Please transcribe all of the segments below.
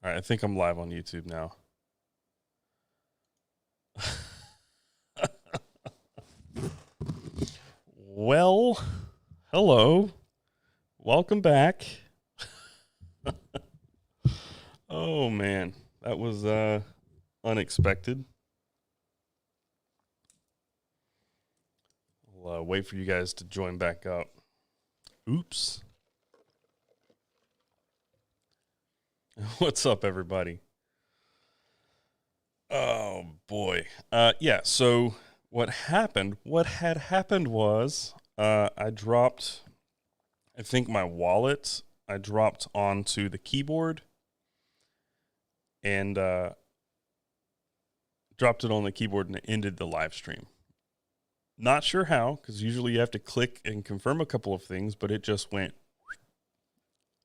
All right, I think I'm live on YouTube now. Well, hello. Welcome back. Oh, man. That was unexpected. I'll wait for you guys to join back up. Oops. What's up, everybody? Oh, boy. Yeah, so what had happened was I dropped, I think my wallet, I dropped onto the keyboard and dropped it on the keyboard and it ended the live stream. Not sure how, because usually you have to click and confirm a couple of things, but it just went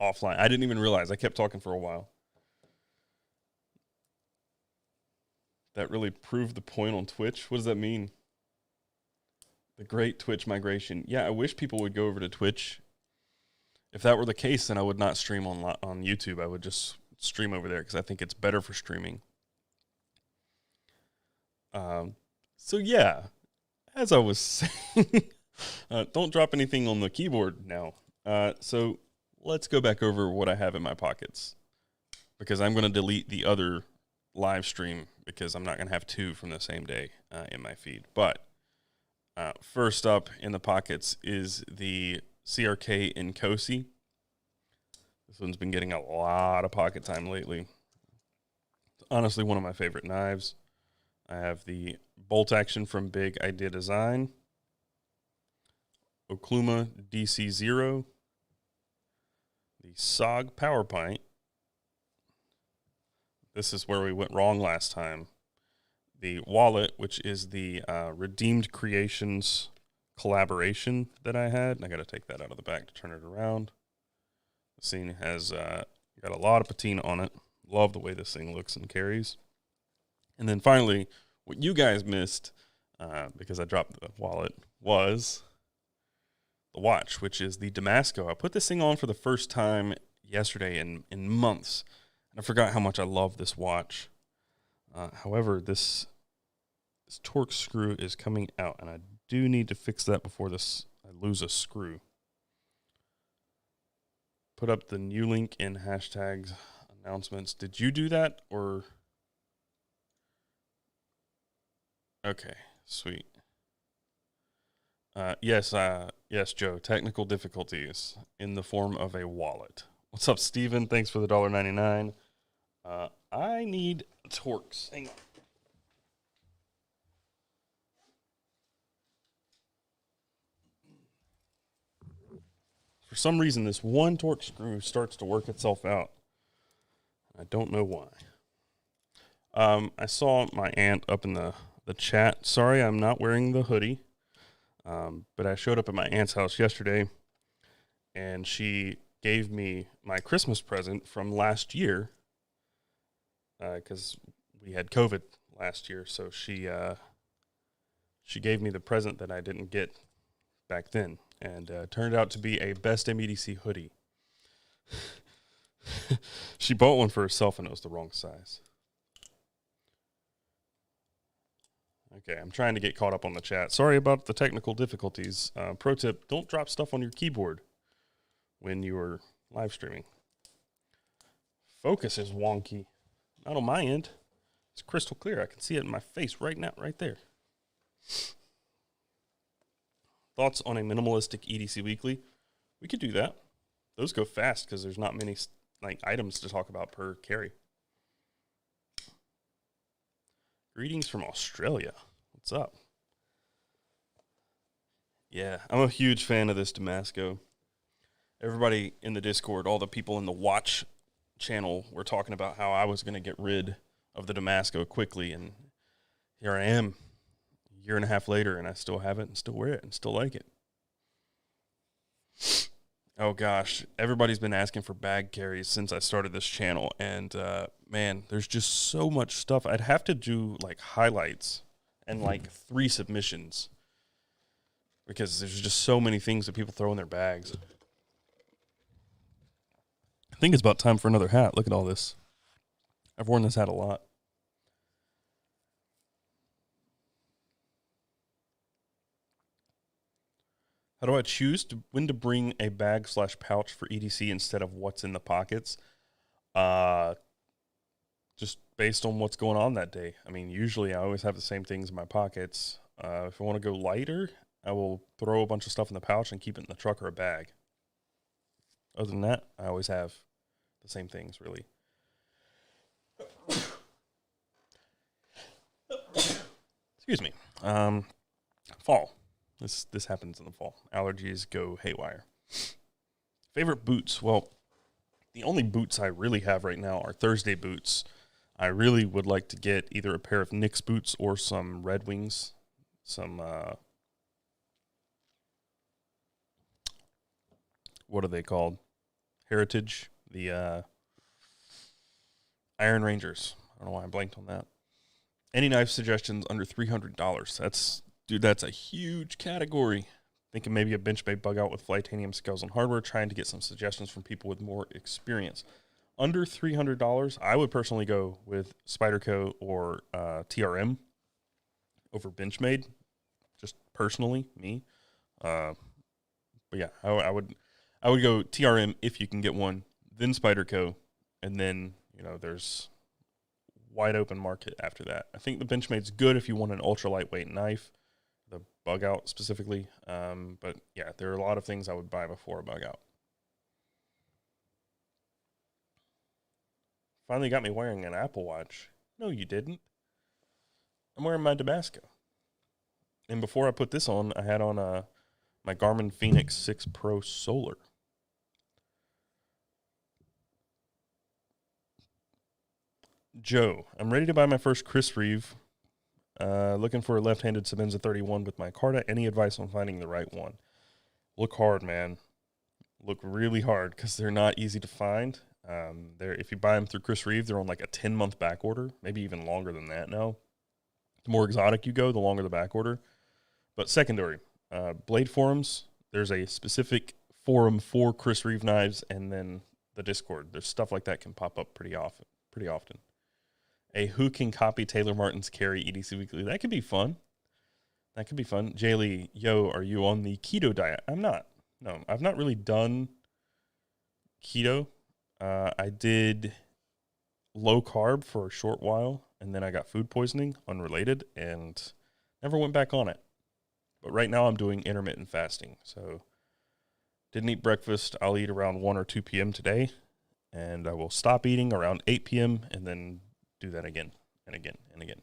offline. I didn't even realize. I kept talking for a while. That really proved the point on Twitch. What does that mean? The great Twitch migration. Yeah, I wish people would go over to Twitch. If that were the case, then I would not stream on YouTube. I would just stream over there because I think it's better for streaming. So yeah, as I was saying, don't drop anything on the keyboard now. So let's go back over what I have in my pockets because I'm going to delete the other live stream because I'm not going to have two from the same day in my feed. But first up in the pockets is the CRK in Cosi. This one's been getting a lot of pocket time lately. It's honestly one of my favorite knives. I have the bolt action from Big Idea Design, Okluma DC0, the SOG Power Pint. This is where we went wrong last time. The wallet, which is the Redeemed Creations collaboration that I had. And I got to take that out of the back to turn it around. The thing has got a lot of patina on it. Love the way this thing looks and carries. And then finally, what you guys missed, because I dropped the wallet, was the watch, which is the Damasco. I put this thing on for the first time yesterday in months. I forgot how much I love this watch. However, this torque screw is coming out, and I do need to fix that before I lose a screw. Put up the new link in hashtags announcements. Did you do that, or? Okay, sweet. Yes, Joe. Technical difficulties in the form of a wallet. What's up, Steven? Thanks for the $1.99. I need Torx. Hang on. For some reason, this one Torx screw starts to work itself out. I don't know why. I saw my aunt up in the chat. Sorry, I'm not wearing the hoodie. But I showed up at my aunt's house yesterday, and she gave me my Christmas present from last year. Because we had COVID last year, so she gave me the present that I didn't get back then, and turned out to be a Best Damn EDC hoodie. She bought one for herself, and it was the wrong size. Okay, I'm trying to get caught up on the chat. Sorry about the technical difficulties. Pro tip, don't drop stuff on your keyboard when you are live streaming. Focus is wonky. Not on my end. It's crystal clear. I can see it in my face right now, right there. Thoughts on a minimalistic EDC weekly? We could do that. Those go fast because there's not many items to talk about per carry. Greetings from Australia. What's up? Yeah, I'm a huge fan of this Damasco. Everybody in the Discord, all the people in the watch channel were talking about how I was going to get rid of the Damasco quickly, and here I am a year and a half later, and I still have it and still wear it and still like it. Oh gosh, everybody's been asking for bag carries since I started this channel, and man, there's just so much stuff. I'd have to do highlights and 3 submissions because there's just so many things that people throw in their bags. I think it's about time for another hat. Look at all this. I've worn this hat a lot. How do I choose when to bring a bag/pouch for EDC instead of what's in the pockets? Just based on what's going on that day. I mean, usually I always have the same things in my pockets. If I want to go lighter, I will throw a bunch of stuff in the pouch and keep it in the truck or a bag. Other than that, I always have the same things, really. Excuse me. Fall. This happens in the fall. Allergies go haywire. Favorite boots? Well, the only boots I really have right now are Thursday boots. I really would like to get either a pair of Knicks boots or some Red Wings. Some, what are they called? Heritage. The Iron Rangers. I don't know why I blanked on that. Any knife suggestions under $300? That's a huge category. Thinking maybe a Benchmade bug out with Flytanium scales and hardware, trying to get some suggestions from people with more experience. Under $300, I would personally go with Spyderco or TRM over Benchmade, just personally, me. But yeah, I would go TRM if you can get one, then Spyderco, and then, there's wide open market after that. I think the Benchmade's good if you want an ultra lightweight knife, the bug out specifically. But yeah, there are a lot of things I would buy before a bug out. Finally got me wearing an Apple Watch. No, you didn't. I'm wearing my Damasco. And before I put this on, I had on my Garmin Fenix 6 Pro Solar. Joe, I'm ready to buy my first Chris Reeve. Looking for a left-handed Sebenza 31 with my Carta. Any advice on finding the right one? Look hard, man. Look really hard because they're not easy to find. If you buy them through Chris Reeve, they're on like a 10-month back order, maybe even longer than that now. The more exotic you go, the longer the back order. But secondary, Blade forums, there's a specific forum for Chris Reeve knives, and then the Discord. There's stuff like that can pop up pretty often. Who can copy Taylor Martin's Carry EDC Weekly? That could be fun. Jaylee, yo, are you on the keto diet? I'm not. No, I've not really done keto. I did low carb for a short while, and then I got food poisoning, unrelated, and never went back on it. But right now I'm doing intermittent fasting. So didn't eat breakfast. I'll eat around 1 or 2 p.m. today, and I will stop eating around 8 p.m. and then do that again and again and again.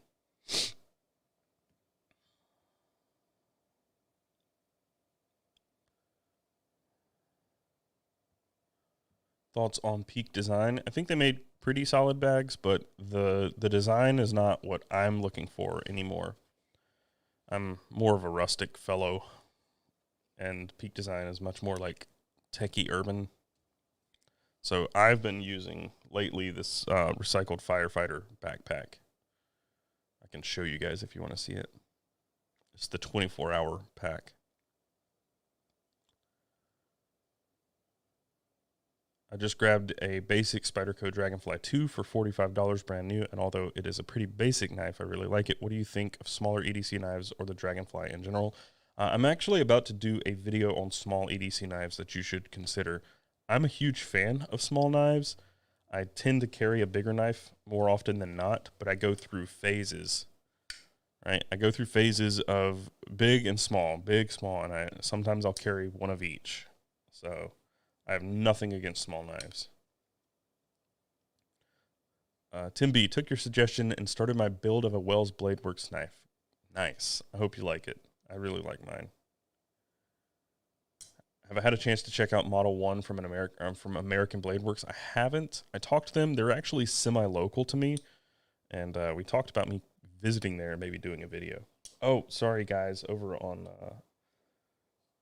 Thoughts on Peak Design? I think they made pretty solid bags, but the design is not what I'm looking for anymore. I'm more of a rustic fellow, and Peak Design is much more like techie urban. So I've been using lately this recycled firefighter backpack. I can show you guys if you want to see it. It's the 24-hour pack. I just grabbed a basic Spyderco Dragonfly 2 for $45 brand new, and although it is a pretty basic knife, I really like it. What do you think of smaller EDC knives or the Dragonfly in general? I'm actually about to do a video on small EDC knives that you should consider. I'm a huge fan of small knives. I tend to carry a bigger knife more often than not, but I go through phases, right? I go through phases of big and small, and sometimes I'll carry one of each. So I have nothing against small knives. Tim B, took your suggestion and started my build of a Wells Bladeworks knife. Nice. I hope you like it. I really like mine. Have I had a chance to check out Model 1 from American Bladeworks? I haven't. I talked to them. They're actually semi-local to me, and we talked about me visiting there and maybe doing a video. Oh, sorry, guys, over on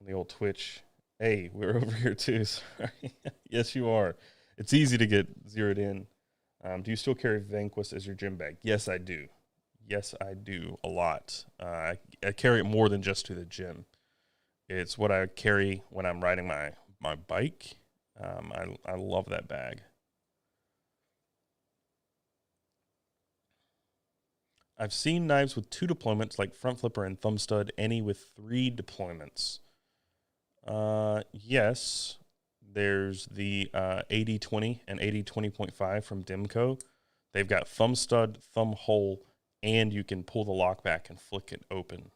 the old Twitch. Hey, we're over here too. Sorry. Yes, you are. It's easy to get zeroed in. Do you still carry Vanquist as your gym bag? Yes, I do. Yes, I do a lot. I carry it more than just to the gym. It's what I carry when I'm riding my bike. I love that bag. I've seen knives with 2 deployments, like front flipper and thumb stud. Any with 3 deployments? Yes. There's the 8020 and 8020.5 from Dimco. They've got thumb stud, thumb hole, and you can pull the lock back and flick it open.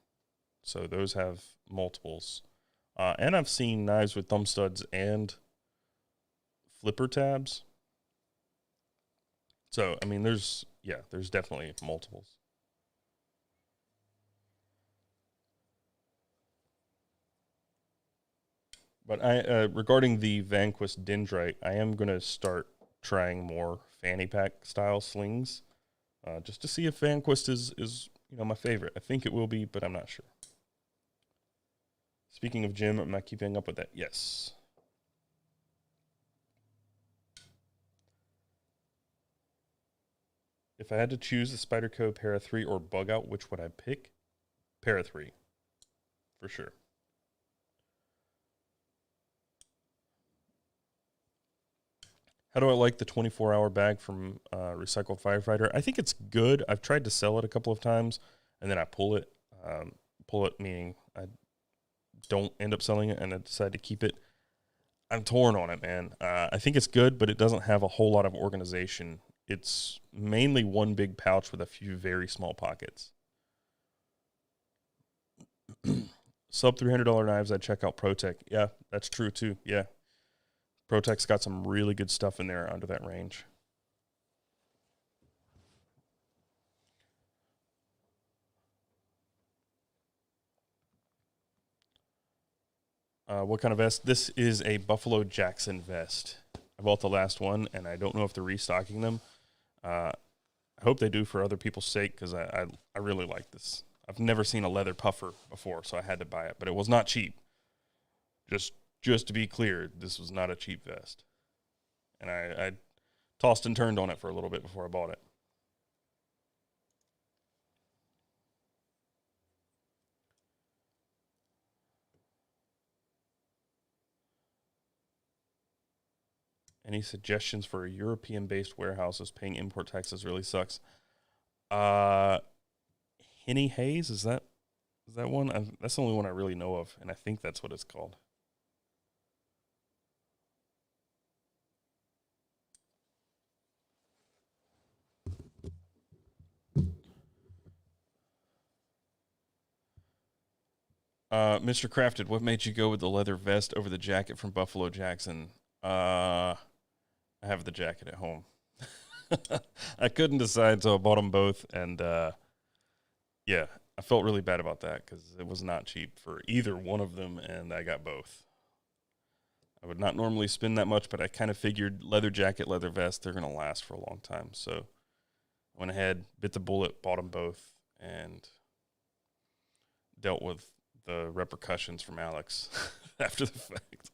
So those have multiples. And I've seen knives with thumb studs and flipper tabs. So, I mean, there's definitely multiples. But regarding the Vanquist Dendrite, I am going to start trying more fanny pack style slings, just to see if Vanquist is my favorite. I think it will be, but I'm not sure. Speaking of Jim, am I keeping up with that? Yes. If I had to choose the Spyderco Para 3 or Bug Out, which would I pick? Para 3, for sure. How do I like the 24-hour bag from Recycled Firefighter? I think it's good. I've tried to sell it a couple of times, and then I pull it. Pull it meaning I don't end up selling it, and I decide to keep it. I'm torn on it, man. I think it's good, but it doesn't have a whole lot of organization. It's mainly one big pouch with a few very small pockets. Sub $300 knives, I'd check out ProTech. Yeah, that's true too. Yeah. ProTech's got some really good stuff in there under that range. What kind of vest? This is a Buffalo Jackson vest. I bought the last one, and I don't know if they're restocking them. I hope they do for other people's sake, because I really like this. I've never seen a leather puffer before, so I had to buy it. But it was not cheap. Just to be clear, this was not a cheap vest. And I tossed and turned on it for a little bit before I bought it. Any suggestions for European-based warehouses? Paying import taxes really sucks. Henny Hayes, is that one? That's the only one I really know of, and I think that's what it's called. Mr. Crafted, what made you go with the leather vest over the jacket from Buffalo Jackson? I have the jacket at home. I couldn't decide, so I bought them both, and yeah, I felt really bad about that because it was not cheap for either one of them, and I got both. I would not normally spend that much, but I kind of figured leather jacket, leather vest, they're going to last for a long time. So I went ahead, bit the bullet, bought them both, and dealt with the repercussions from Alex after the fact.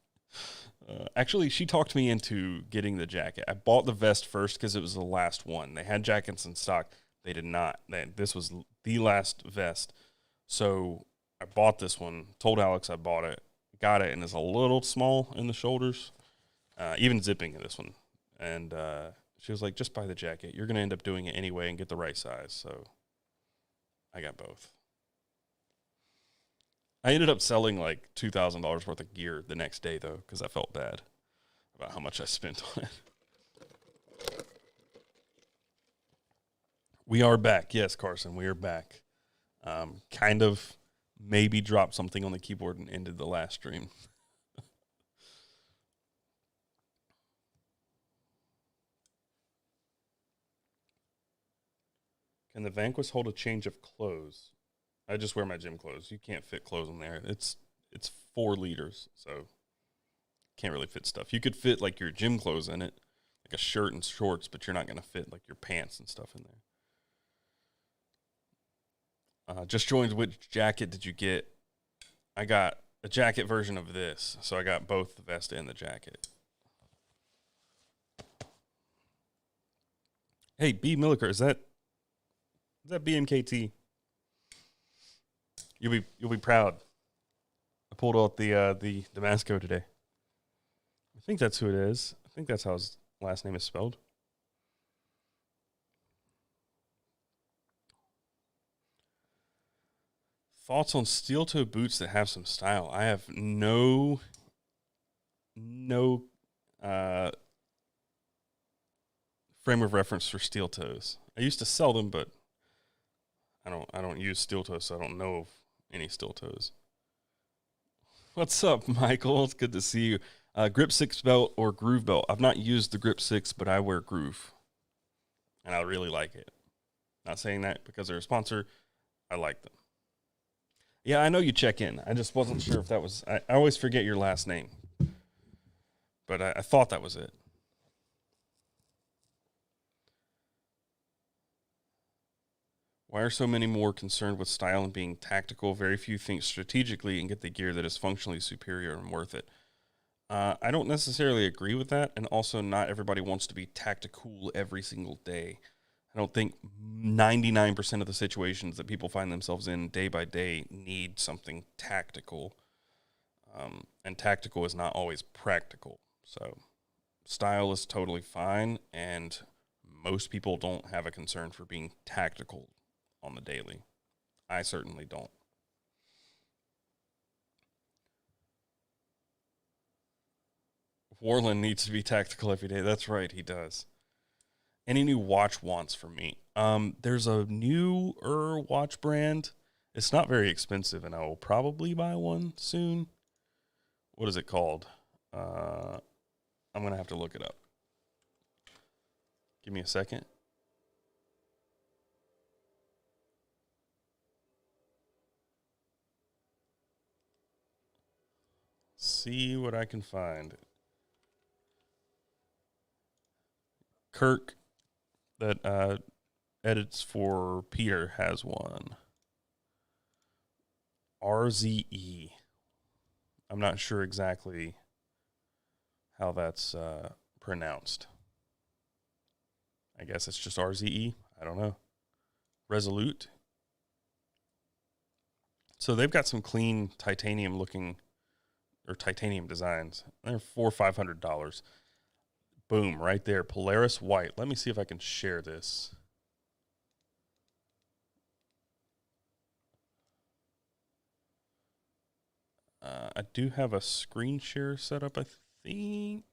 Actually, she talked me into getting the jacket. I bought the vest first because it was the last one. They had jackets in stock. They did not. This was the last vest. So I bought this one, told Alex I bought it, got it, and it's a little small in the shoulders, even zipping in this one. And she was like, just buy the jacket. You're going to end up doing it anyway and get the right size. So I got both. I ended up selling like $2,000 worth of gear the next day, though, because I felt bad about how much I spent on it. We are back. Yes, Carson, we are back. Kind of maybe dropped something on the keyboard and ended the last stream. Can the Vanquist hold a change of clothes? I just wear my gym clothes. You can't fit clothes in there. It's 4 liters, so can't really fit stuff. You could fit like your gym clothes in it, like a shirt and shorts, but you're not going to fit like your pants and stuff in there. Just joined. Which jacket did you get? I got a jacket version of this, so I got both the vest and the jacket. Hey, B. Milliker, is that BMKT? You'll be proud. I pulled out the Damasco today. I think that's who it is. I think that's how his last name is spelled. Thoughts on steel toe boots that have some style? I have no frame of reference for steel toes. I used to sell them, but I don't use steel toes, so I don't know of any steel toes. What's up, Michael? It's good to see you. Grip 6 belt or groove belt? I've not used the Grip 6, but I wear groove, and I really like it. Not saying that because they're a sponsor. I like them. Yeah, I know you check in. I just wasn't sure if that was... I always forget your last name, but I thought that was it. Why are so many more concerned with style and being tactical? Very few think strategically and get the gear that is functionally superior and worth it. I don't necessarily agree with that, and also not everybody wants to be tactical every single day. I don't think 99% of the situations that people find themselves in day by day need something tactical, and tactical is not always practical. So style is totally fine, and most people don't have a concern for being tactical on the daily. I certainly don't. Warland needs to be tactical every day. That's right, he does. Any new watch wants from me? There's a newer watch brand. It's not very expensive, and I will probably buy one soon. What is it called? I'm going to have to look it up. Give me a second. See what I can find. Kirk, that edits for Peter, has one. RZE. I'm not sure exactly how that's pronounced. I guess it's just RZE. I don't know. Resolute. So they've got some clean titanium looking, or titanium designs. They're $400 or $500. Boom, right there. Polaris white. Let me see if I can share this. I do have a screen share set up, I think.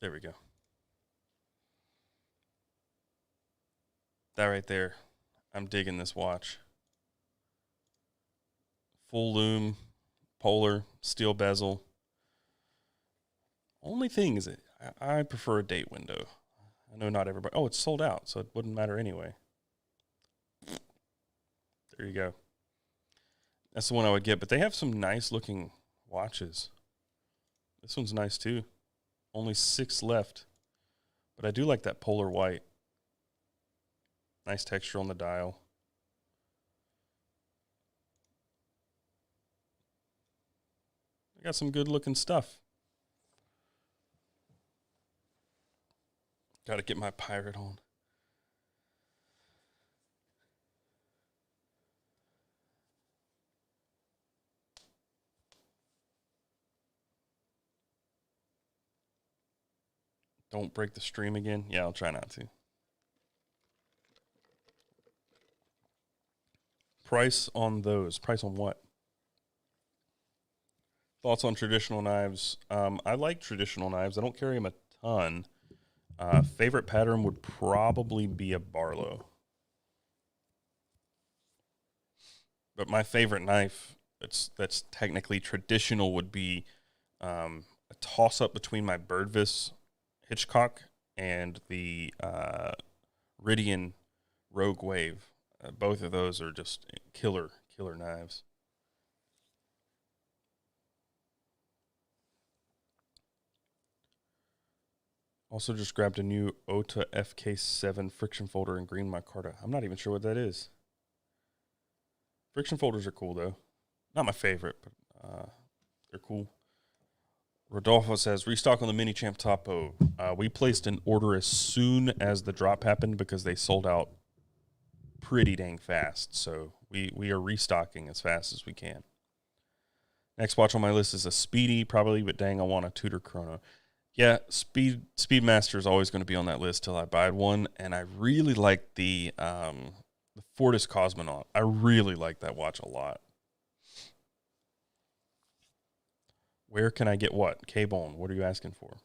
There we go. That right there. I'm digging this watch. Full lume, polar, steel bezel. Only thing is, I prefer a date window. I know not everybody. Oh, it's sold out, so it wouldn't matter anyway. There you go. That's the one I would get, but they have some nice looking watches. This one's nice too. Only 6 left, but I do like that polar white. Nice texture on the dial. I got some good looking stuff. Got to get my pirate on. Don't break the stream again. Yeah, I'll try not to. Price on those. Price on what? Thoughts on traditional knives? I like traditional knives. I don't carry them a ton. Favorite pattern would probably be a Barlow. But my favorite knife that's technically traditional would be a toss-up between my Birdvis Hitchcock and the Ridian Rogue Wave. Both of those are just killer knives. Also just grabbed a new OTA FK7 friction folder in green micarta. I'm not even sure what that is. Friction folders are cool, though. Not my favorite, but they're cool. Rodolfo says, restock on the Mini Champ Topo. We placed an order as soon as the drop happened because they sold out pretty dang fast. So we are restocking as fast as we can. Next watch on my list is a Speedy, probably, but dang, I want a Tudor chrono. Yeah, Speedmaster is always going to be on that list till I buy one, and I really like the Fortis Cosmonaut. I really like that watch a lot. Where can I get what? K-Bone, what are you asking for?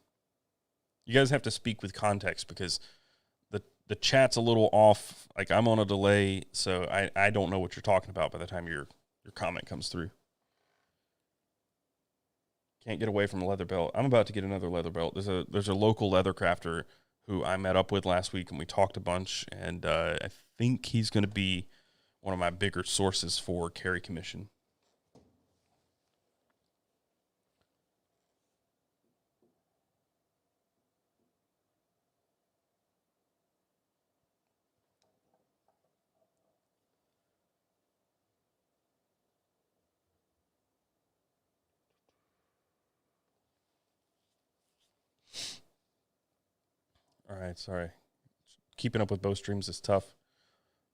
You guys have to speak with context because the chat's a little off. Like, I'm on a delay, so I don't know what you're talking about by the time your comment comes through. Can't get away from a leather belt. I'm about to get another leather belt. There's a local leather crafter who I met up with last week, and we talked a bunch, and I think he's going to be one of my bigger sources for carry commission. All right, sorry. Keeping up with both streams is tough.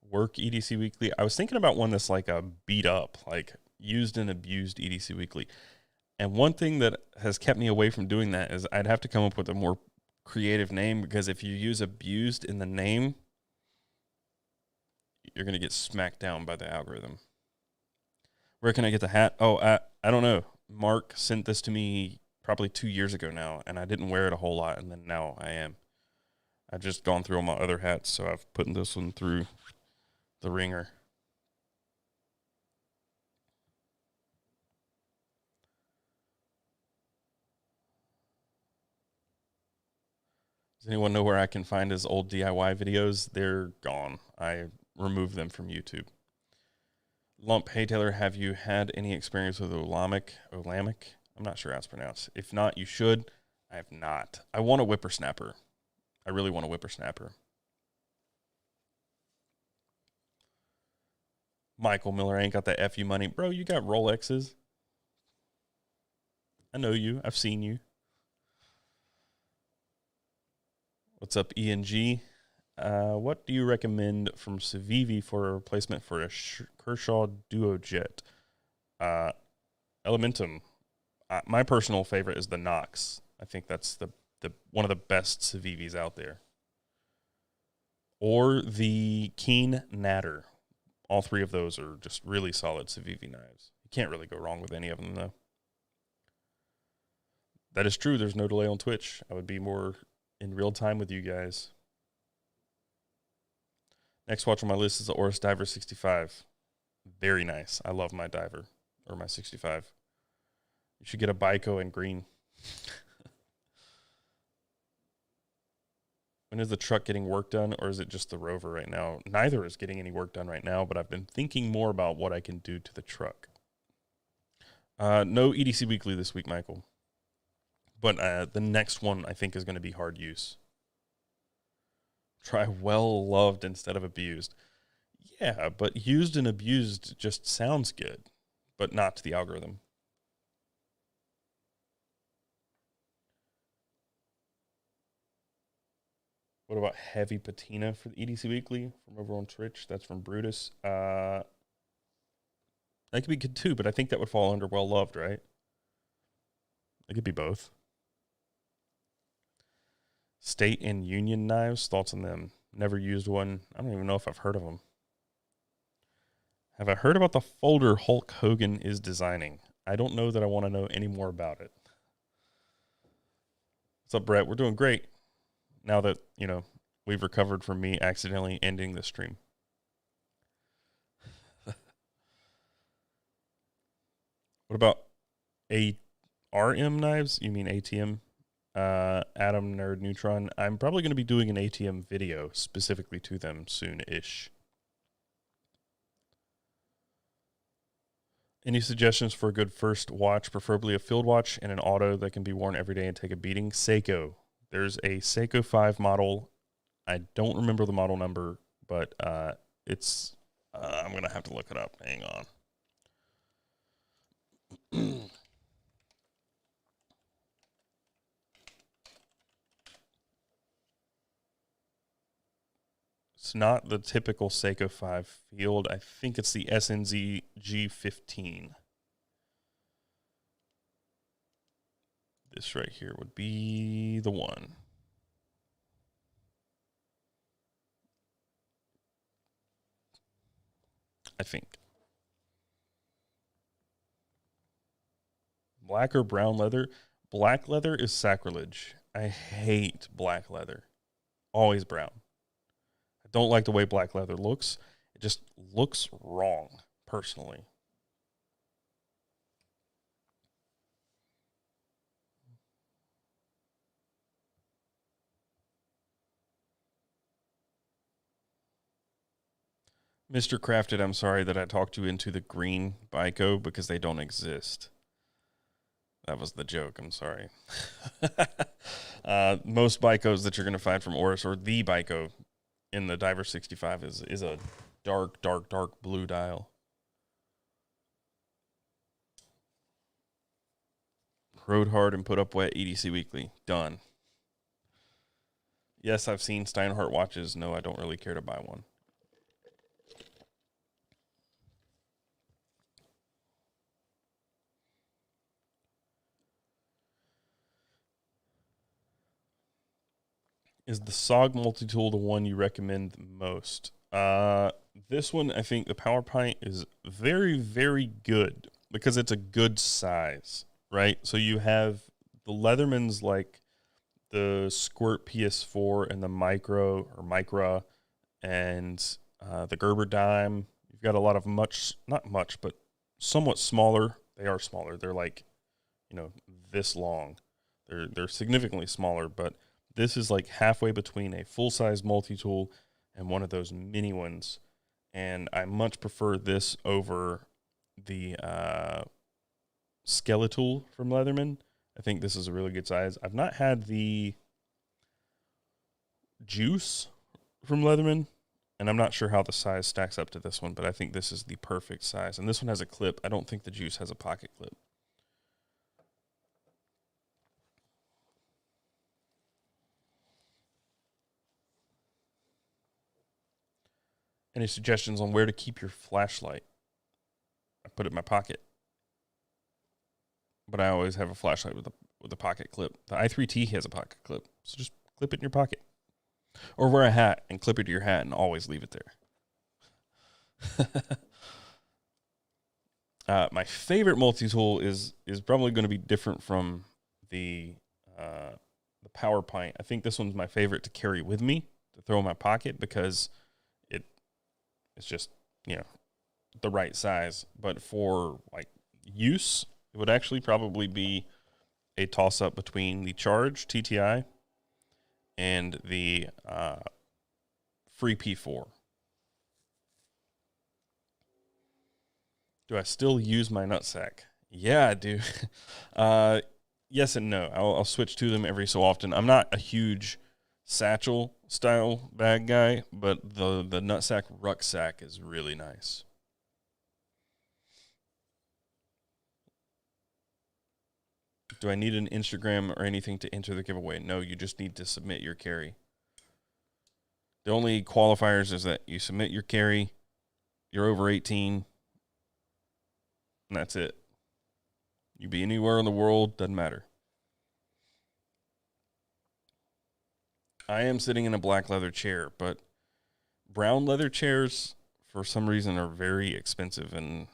Work EDC Weekly. I was thinking about one that's like a beat up, like used and abused EDC Weekly. And one thing that has kept me away from doing that is I'd have to come up with a more creative name, because if you use abused in the name, you're going to get smacked down by the algorithm. Where can I get the hat? Oh, I don't know. Mark sent this to me probably 2 years ago now, and I didn't wear it a whole lot, and then now I am. I've just gone through all my other hats, so I've put this one through the ringer. Does anyone know where I can find his old DIY videos? They're gone. I removed them from YouTube. Lump, hey Taylor, have you had any experience with Olamic? I'm not sure how it's pronounced. If not, you should. I have not. I want a whippersnapper. I really want a whippersnapper. Michael Miller ain't got that FU money. Bro, you got Rolexes. I know you. I've seen you. What's up, ENG? What do you recommend from Civivi for a replacement for a Kershaw Duojet? Elementum. My personal favorite is the Nox. I think that's the one of the best Civivis out there. Or the Keen Natter. All three of those are just really solid Civivi knives. You can't really go wrong with any of them, though. That is true. There's no delay on Twitch. I would be more in real time with you guys. Next watch on my list is the Oris Diver 65. Very nice. I love my diver, or my 65. You should get a Biko in green. When is the truck getting work done, or is it just the Rover right now? Neither is getting any work done right now, but I've been thinking more about what I can do to the truck. No EDC Weekly this week, Michael. But the next one, I think, is going to be hard use. Try well loved instead of abused. Yeah, but used and abused just sounds good, but not to the algorithm. What about heavy patina for the EDC Weekly from over on Twitch? That's from Brutus. That could be good too, but I think that would fall under well loved, right? It could be both. State and Union knives, thoughts on them? Never used one. I don't even know if I've heard of them. Have I heard about the folder Hulk Hogan is designing? I don't know that I want to know any more about it. What's up, Brett? We're doing great. Now that, we've recovered from me accidentally ending the stream. What about RM knives? You mean ATM? Atom Nerd Neutron. I'm probably going to be doing an ATM video specifically to them soon-ish. Any suggestions for a good first watch, preferably a field watch and an auto that can be worn every day and take a beating? Seiko. There's a Seiko 5 model. I don't remember the model number, but it's... I'm going to have to look it up. Hang on. It's not the typical Seiko 5 field. I think it's the SNZ G15. this right here would be the one. I think. Black or brown leather? Black leather is sacrilege. I hate black leather. Always brown. I don't like the way black leather looks. It just looks wrong, personally. Mr. Crafted, I'm sorry that I talked you into the green Bico because they don't exist. That was the joke. I'm sorry. Most Bicos that you're going to find from Oris, or the Bico in the Diver 65, is a dark, dark, dark blue dial. Rode hard and put up wet. EDC Weekly. Done. Yes, I've seen Steinhardt watches. No, I don't really care to buy one. Is the SOG multi-tool the one you recommend the most? This one, I think the Power Pint is very, very good because it's a good size, right? So you have the Leathermans like the Squirt PS4 and the Micra, and the Gerber Dime. You've got a lot of not much, but somewhat smaller. They are smaller. They're like, this long. They're significantly smaller, but this is like halfway between a full-size multi-tool and one of those mini ones. And I much prefer this over the Skeletal from Leatherman. I think this is a really good size. I've not had the Juice from Leatherman, and I'm not sure how the size stacks up to this one, but I think this is the perfect size. And this one has a clip. I don't think the Juice has a pocket clip. Any suggestions on where to keep your flashlight? I put it in my pocket, but I always have a flashlight with a pocket clip. The i3T has a pocket clip, so just clip it in your pocket, or wear a hat and clip it to your hat and always leave it there. My favorite multi-tool is probably going to be different from the Power Pint. I think this one's my favorite to carry with me, to throw in my pocket, because it's just, the right size. But for like use, it would actually probably be a toss-up between the Charge TTI and the Free P4. Do I still use my nutsack? Yeah, I do. Yes and no. I'll switch to them every so often. I'm not a huge satchel style bag guy, but the nutsack rucksack is really nice. Do I need an Instagram or anything to enter the giveaway? No, you just need to submit your carry. The only qualifiers is that you submit your carry, you're over 18, and that's it. You be anywhere in the world, doesn't matter. I am sitting in a black leather chair, but brown leather chairs, for some reason, are very expensive, and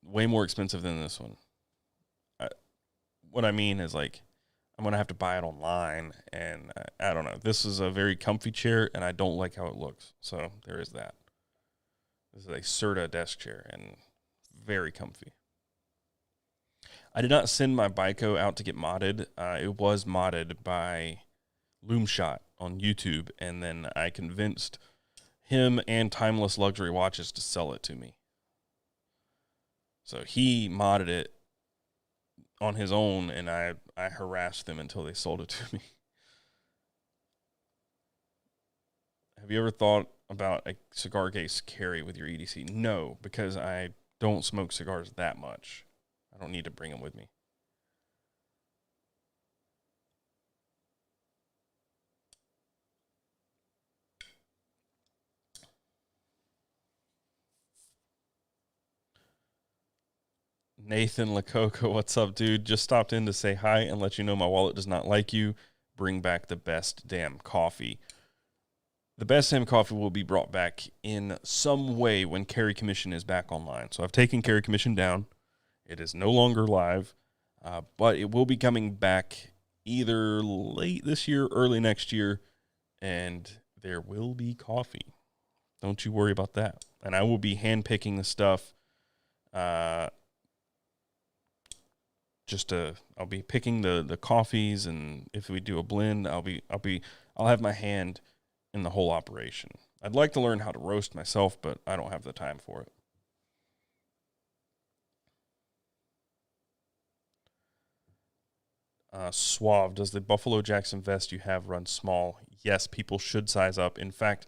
way more expensive than this one. What I mean is, like, I'm going to have to buy it online, and I don't know. This is a very comfy chair, and I don't like how it looks, so there is that. This is a Serta desk chair, and very comfy. I did not send my Bico out to get modded. It was modded by Loomshot on YouTube, and then I convinced him and Timeless Luxury Watches to sell it to me. So he modded it on his own, and I harassed them until they sold it to me. Have you ever thought about a cigar case carry with your EDC? No, because I don't smoke cigars that much. I don't need to bring them with me. Nathan Lacoco, what's up, dude? Just stopped in to say hi and let you know my wallet does not like you. Bring back the best damn coffee. The best damn coffee will be brought back in some way when Carry Commission is back online. So I've taken Carry Commission down. It is no longer live, but it will be coming back either late this year, early next year, and there will be coffee. Don't you worry about that. And I will be handpicking the stuff. I'll be picking the coffees, and if we do a blend, I'll have my hand in the whole operation. I'd like to learn how to roast myself, but I don't have the time for it. Suave, does the Buffalo Jackson vest you have run small? Yes, people should size up. In fact,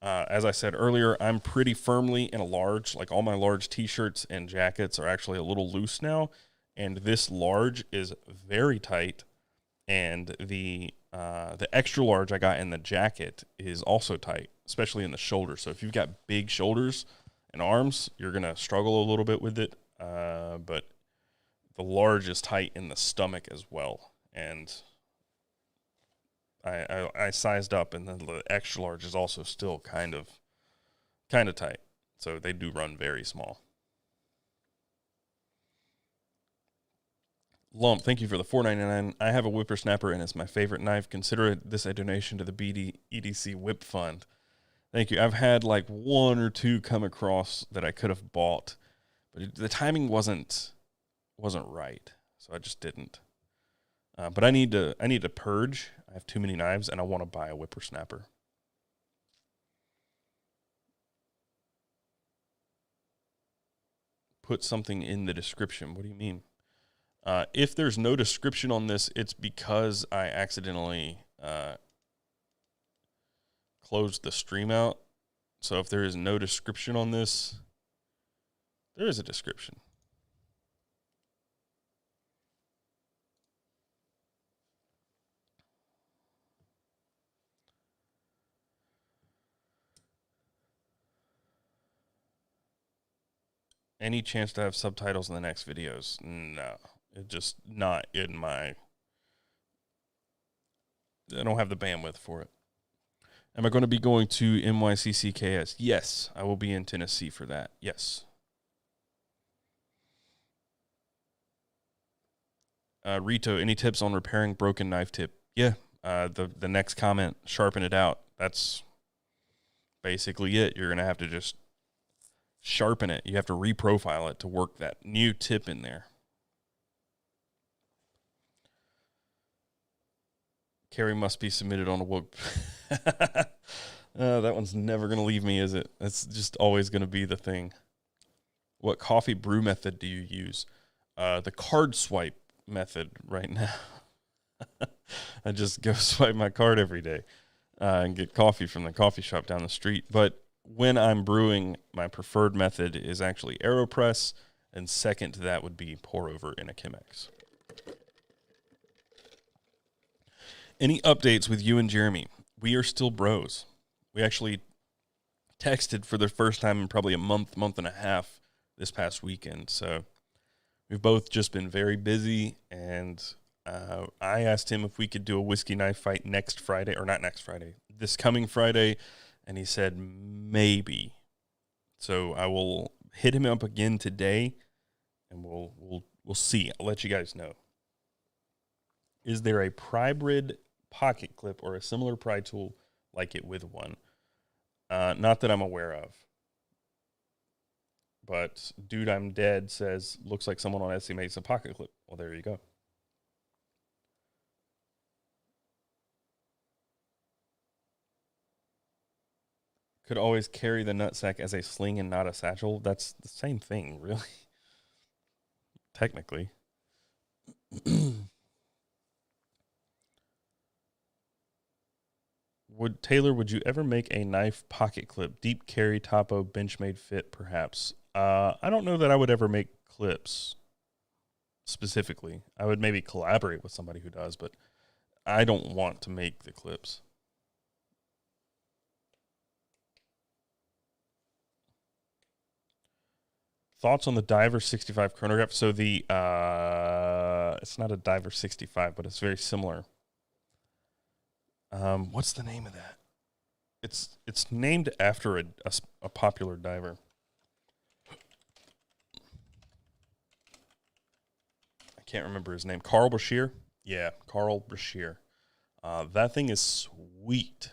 as I said earlier, I'm pretty firmly in a large. Like all my large t-shirts and jackets are actually a little loose now, and this large is very tight, and the extra large I got in the jacket is also tight, especially in the shoulder. So if you've got big shoulders and arms, you're going to struggle a little bit with it, but the large is tight in the stomach as well, and I sized up, and then the extra large is also still kind of tight. So they do run very small. Lump, thank you for the $4.99. I have a whippersnapper, and it's my favorite knife. Consider this a donation to the EDC Whip Fund. Thank you. I've had like one or two come across that I could have bought, but the timing wasn't right, so I just didn't. But I need to purge. I have too many knives, and I want to buy a whippersnapper. Put something in the description. What do you mean? If there's no description on this, it's because I accidentally closed the stream out. So if there is no description on this, there is a description. Any chance to have subtitles in the next videos? No. It's just not in my... I don't have the bandwidth for it. Am I going to be going to NYCCKS? Yes, I will be in Tennessee for that. Yes. Rito, any tips on repairing broken knife tip? Yeah. The next comment, sharpen it out. That's basically it. You're going to have to just sharpen it. You have to reprofile it to work that new tip in there. Carry must be submitted on a woke. That one's never going to leave me, is it? That's just always going to be the thing. What coffee brew method do you use? The card swipe method right now. I just go swipe my card every day and get coffee from the coffee shop down the street. But when I'm brewing, my preferred method is actually AeroPress, and second to that would be pour over in a Chemex. Any updates with you and Jeremy? We are still bros. We actually texted for the first time in probably a month and a half this past weekend. So we've both just been very busy, and I asked him if we could do a whiskey knife fight next Friday, or not next Friday, this coming Friday, and he said maybe. So I will hit him up again today, and we'll see. I'll let you guys know. Is there a Prybrid pocket clip or a similar pry tool like it with one? Not that I'm aware of. But Dude I'm Dead says, looks like someone on Etsy makes a pocket clip. Well, there you go. Could always carry the nutsack as a sling and not a satchel. That's the same thing, really. Technically. Would you ever make a knife pocket clip? Deep carry, topo, Benchmade fit, perhaps. I don't know that I would ever make clips specifically. I would maybe collaborate with somebody who does, but I don't want to make the clips. thoughts on the Diver 65 chronograph. So the it's not a Diver 65, but it's very similar. What's the name of that? It's named after a popular diver. I can't remember his name. Carl Brashear? Yeah, Carl Brashear. That thing is sweet.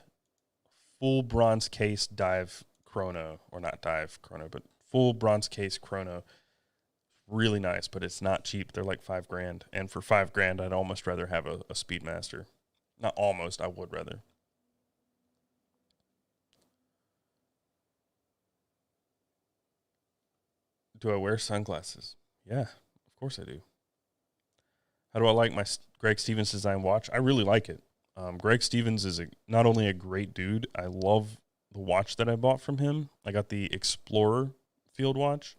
Full bronze case dive chrono, or not dive chrono, but full bronze case chrono. Really nice, but it's not cheap. They're like $5,000, and for $5,000, I'd almost rather have a Speedmaster. Not almost, I would rather. Do I wear sunglasses? Yeah, of course I do. How do I like my Greg Stevens design watch? I really like it. Greg Stevens is not only a great dude, I love the watch that I bought from him. I got the Explorer field watch.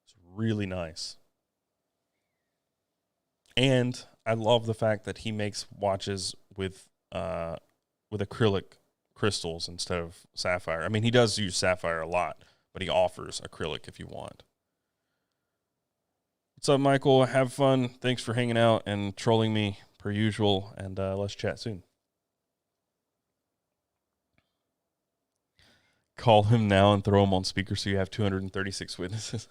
It's really nice. And I love the fact that he makes watches with acrylic crystals instead of sapphire. I mean, he does use sapphire a lot, but he offers acrylic if you want. What's up, Michael? Have fun. Thanks for hanging out and trolling me per usual, and let's chat soon. Call him now and throw him on speaker so you have 236 witnesses.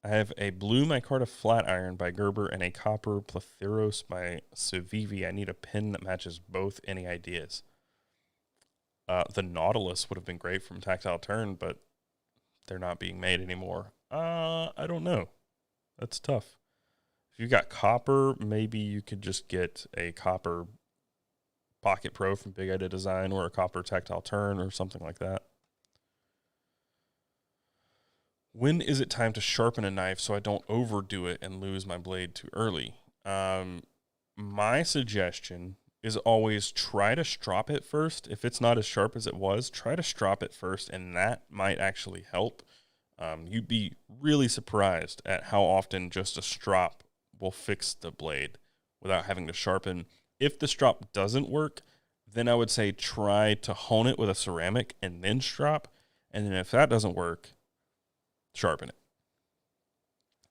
I have a blue micarta flat iron by Gerber and a copper Platheros by Civivi. I need a pin that matches both. Any ideas? The Nautilus would have been great from Tactile Turn, but they're not being made anymore. I don't know. That's tough. If you got copper, maybe you could just get a copper Pocket Pro from Big Idea Design or a copper Tactile Turn or something like that. When is it time to sharpen a knife so I don't overdo it and lose my blade too early? My suggestion is always try to strop it first. If it's not as sharp as it was, try to strop it first, and that might actually help. You'd be really surprised at how often just a strop will fix the blade without having to sharpen. If the strop doesn't work, then I would say try to hone it with a ceramic and then strop. And then if that doesn't work, sharpen it.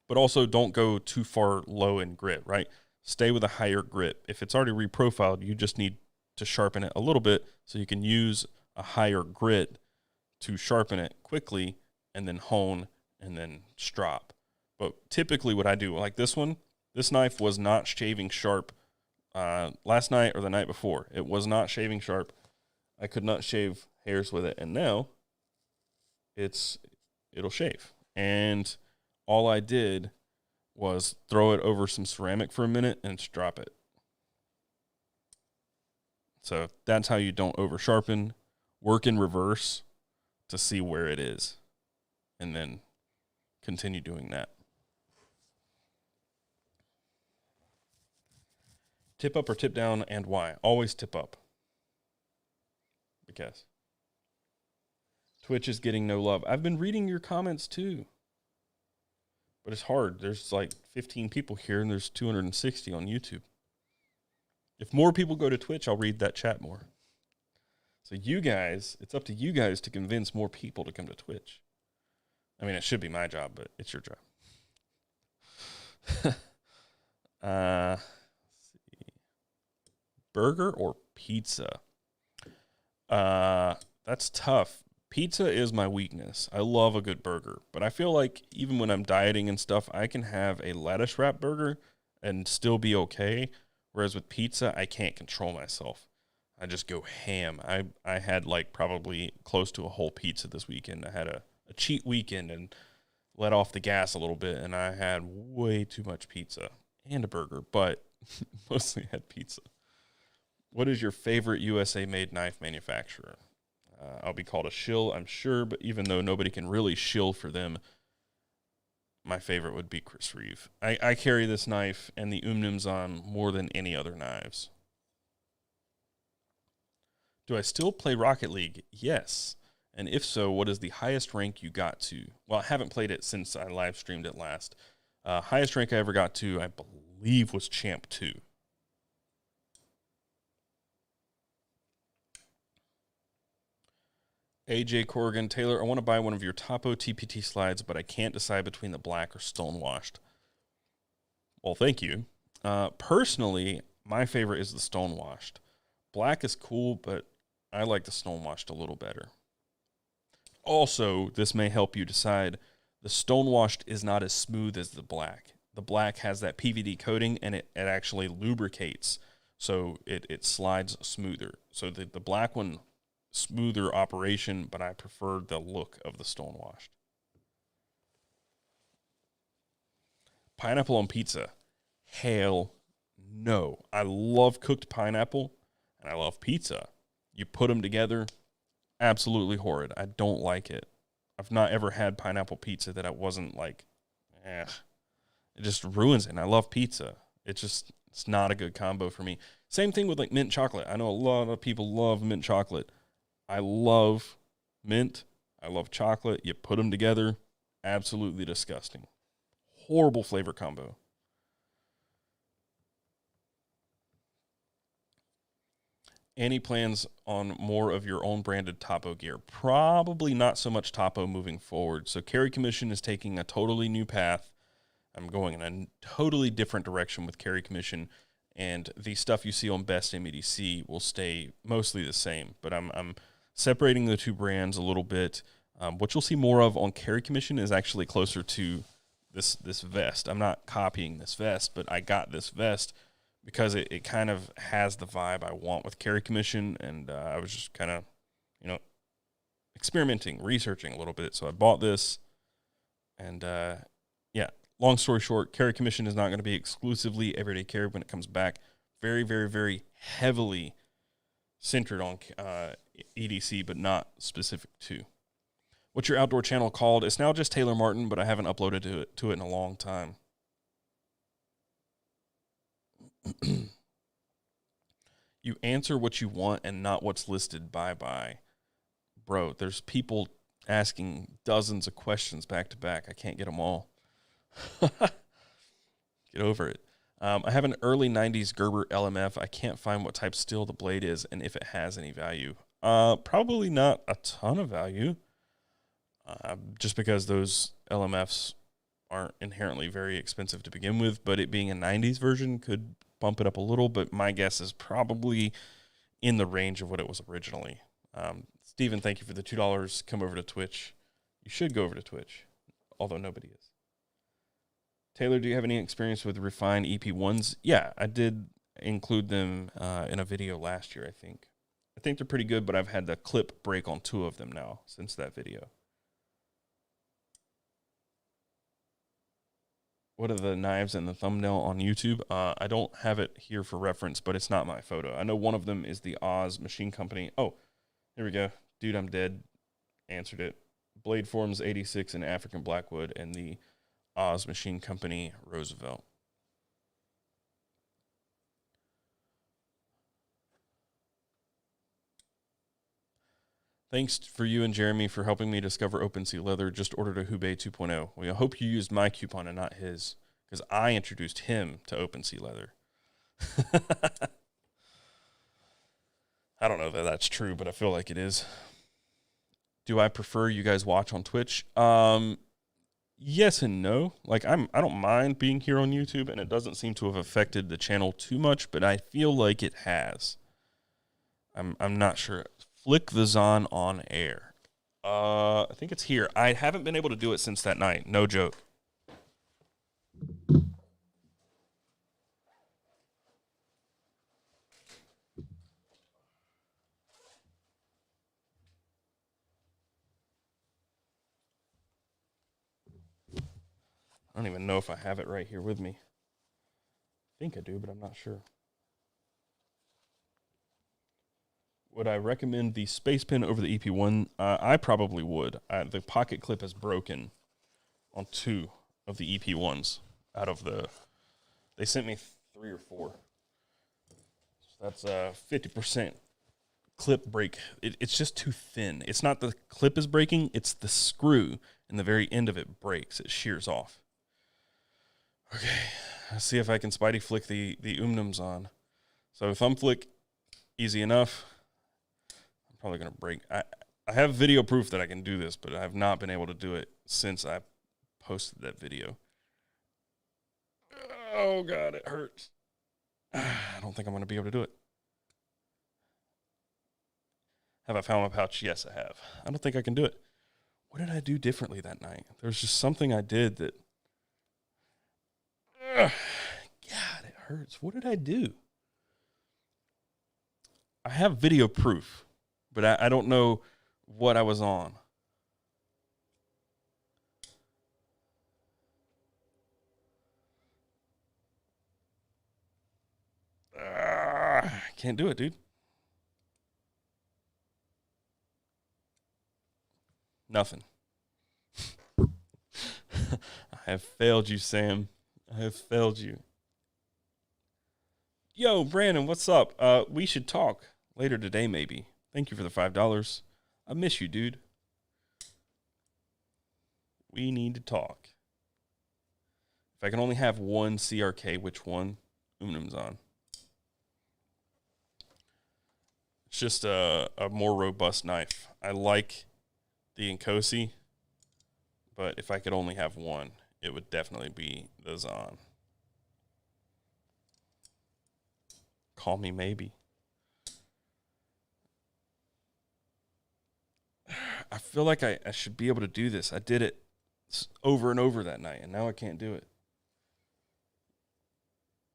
But also don't go too far low in grit, right? Stay with a higher grit. If it's already reprofiled, you just need to sharpen it a little bit so you can use a higher grit to sharpen it quickly and then hone and then strop. But typically what I do, like this one, this knife was not shaving sharp last night or the night before. It was not shaving sharp. I could not shave hairs with it. And now it'll shave. And all I did was throw it over some ceramic for a minute and strop it. So that's how you don't over sharpen. Work in reverse to see where it is, and then continue doing that. Tip up or tip down, and why? Always tip up. Because Twitch is getting no love. I've been reading your comments too. But it's hard. There's like 15 people here and there's 260 on YouTube. If more people go to Twitch, I'll read that chat more. So you guys, it's up to you guys to convince more people to come to Twitch. I mean, it should be my job, but it's your job. Let's see. Burger or pizza? That's tough. Pizza is my weakness. I love a good burger, but I feel like even when I'm dieting and stuff, I can have a lettuce wrap burger and still be okay. Whereas with pizza, I can't control myself. I just go ham. I had like probably close to a whole pizza this weekend. I had a cheat weekend and let off the gas a little bit, and I had way too much pizza and a burger, but mostly had pizza. What is your favorite USA-made knife manufacturer? I'll be called a shill, I'm sure, but even though nobody can really shill for them, my favorite would be Chris Reeve. I carry this knife and the Umnums on more than any other knives. Do I still play Rocket League? Yes. And if so, what is the highest rank you got to? Well, I haven't played it since I live streamed it last. Highest rank I ever got to, I believe, was Champ 2. AJ Corrigan, Taylor, I want to buy one of your Topo TPT slides, but I can't decide between the black or stonewashed. Well, thank you. Personally, my favorite is the stonewashed. Black is cool, but I like the stonewashed a little better. Also, this may help you decide, the stonewashed is not as smooth as the black. The black has that PVD coating, and it actually lubricates, so it slides smoother. So the black one, smoother operation, but I prefer the look of the stonewashed. Pineapple on pizza. Hell no. I love cooked pineapple, and I love pizza. You put them together, absolutely horrid. I don't like it. I've not ever had pineapple pizza that I wasn't like, It just ruins it, and I love pizza. It's not a good combo for me. Same thing with like mint chocolate. I know a lot of people love mint chocolate. I love mint. I love chocolate. You put them together, absolutely disgusting. Horrible flavor combo. Any plans on more of your own branded Topo gear? Probably not so much Topo moving forward. So Carry Commission is taking a totally new path. I'm going in a totally different direction with Carry Commission, and the stuff you see on Best Damn EDC will stay mostly the same. But I'm separating the two brands a little bit. What you'll see more of on Carry Commission is actually closer to this vest. I'm not copying this vest, but I got this vest because it kind of has the vibe I want with Carry Commission, and I was just kind of, experimenting, researching a little bit. So I bought this, and long story short, Carry Commission is not going to be exclusively everyday carry when it comes back. Very, very, very heavily centered on EDC, but not specific to. What's your outdoor channel called? It's now just Taylor Martin, but I haven't uploaded to it in a long time. You answer what you want and not what's listed. Bye-bye. Bro, there's people asking dozens of questions back to back. I can't get them all. Get over it. I have an early 90s Gerber LMF. I can't find what type steel the blade is and if it has any value. Probably not a ton of value. Just because those LMFs aren't inherently very expensive to begin with, but it being a 90s version could bump it up a little, but my guess is probably in the range of what it was originally. Steven, thank you for the $2. Come over to Twitch. You should go over to Twitch, although nobody is. Taylor, do you have any experience with refined EP1s? Yeah, I did include them in a video last year, I think. I think they're pretty good, but I've had the clip break on 2 of them now since that video. What are the knives in the thumbnail on YouTube? I don't have it here for reference, but it's not my photo. I know one of them is the Oz Machine Company. Oh, here we go. Dude, I'm dead. Answered it. Blade Forms 86 in African Blackwood and the Oz Machine Company Roosevelt. Thanks for you and Jeremy for helping me discover OpenSea Leather. Just ordered a Hubei 2.0. Well, I hope you used my coupon and not his, because I introduced him to OpenSea Leather. I don't know that that's true, but I feel like it is. Do I prefer you guys watch on Twitch? Yes and no. Like I don't mind being here on YouTube, and it doesn't seem to have affected the channel too much, but I feel like it has. I'm not sure. Flick the Zon on air. I think it's here. I haven't been able to do it since that night. No joke. I don't even know if I have it right here with me. I think I do, but I'm not sure. Would I recommend the Space Pen over the EP1? I probably would. The pocket clip is broken on 2 of the EP1s out of the... They sent me 3 or 4. So that's 50% clip break. It's just too thin. It's not the clip is breaking, it's the screw, and the very end of it breaks. It shears off. Okay, let's see if I can Spidey flick the Umnums on. So thumb flick, easy enough. I'm probably going to break. I have video proof that I can do this, but I have not been able to do it since I posted that video. Oh, God, it hurts. I don't think I'm going to be able to do it. Have I found my pouch? Yes, I have. I don't think I can do it. What did I do differently that night? There was just something I did that... God, it hurts. What did I do? I have video proof, but I don't know what I was on. I can't do it, dude. Nothing. I have failed you, Sam. I have failed you. Yo, Brandon, what's up? We should talk later today, maybe. Thank you for the $5. I miss you, dude. We need to talk. If I can only have one CRK, which one? Unum's on. It's just a more robust knife. I like the Inkosi, but if I could only have one, it would definitely be the Zon. Call me maybe. I feel like I should be able to do this. I did it over and over that night, and now I can't do it.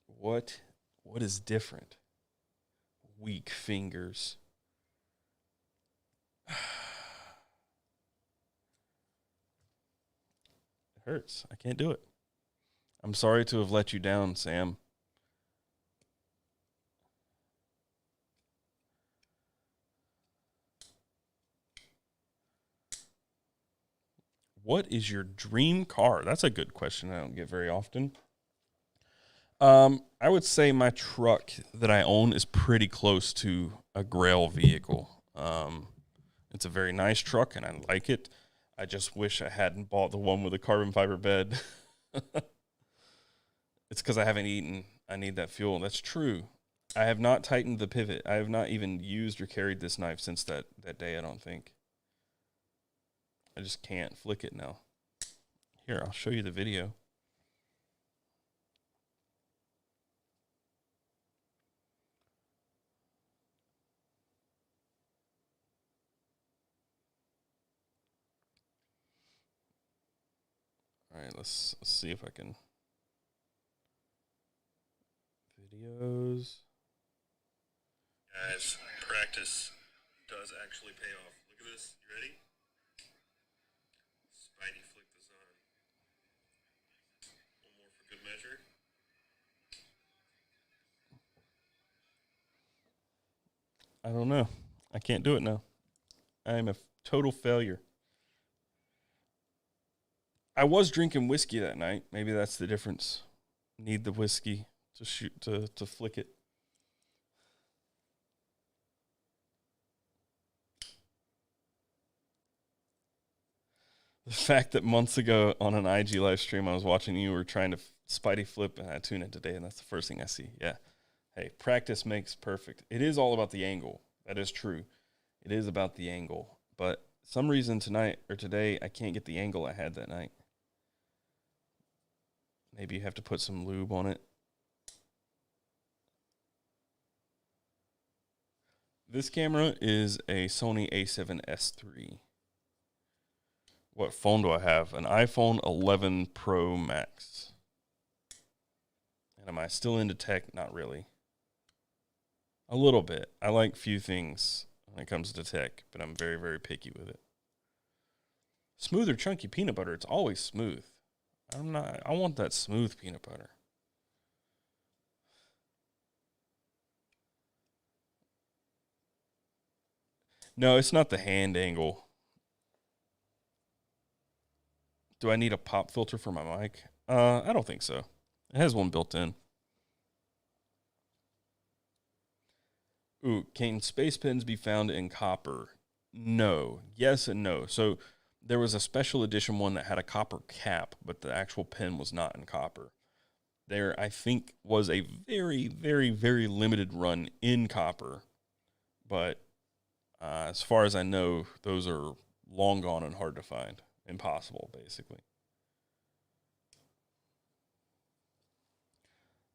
What is different? Weak fingers. It hurts. I can't do it. I'm sorry to have let you down, Sam. What is your dream car? That's a good question I don't get very often. I would say my truck that I own is pretty close to a Grail vehicle. It's a very nice truck, and I like it. I just wish I hadn't bought the one with the carbon fiber bed. It's because I haven't eaten. I need that fuel. That's true. I have not tightened the pivot. I have not even used or carried this knife since that day, I don't think. I just can't flick it now. Here, I'll show you the video. All right, let's see if I can. Videos. Guys, practice does actually pay off. Look at this. You ready? Spidey flick this on. One more for good measure. I don't know. I can't do it now. I am a total failure. I was drinking whiskey that night. Maybe that's the difference. Need the whiskey to shoot to flick it. The fact that months ago on an IG live stream I was watching you were trying to Spidey flip, and I tune in today, and that's the first thing I see. Yeah. Hey, practice makes perfect. It is all about the angle. That is true. It is about the angle. But some reason tonight or today I can't get the angle I had that night. Maybe you have to put some lube on it. This camera is a Sony a7S III. What phone do I have? An iPhone 11 Pro Max. And am I still into tech? Not really. A little bit. I like few things when it comes to tech, but I'm very, very picky with it. Smooth or chunky peanut butter? It's always smooth. I want that smooth peanut butter. No, it's not the hand angle. Do I need a pop filter for my mic? I don't think so. It has one built in. Ooh, can space pens be found in copper? No. Yes and no. So there was a special edition one that had a copper cap, but the actual pen was not in copper. There, I think, was a very, very, very limited run in copper, but As far as I know, those are long gone and hard to find. Impossible, basically.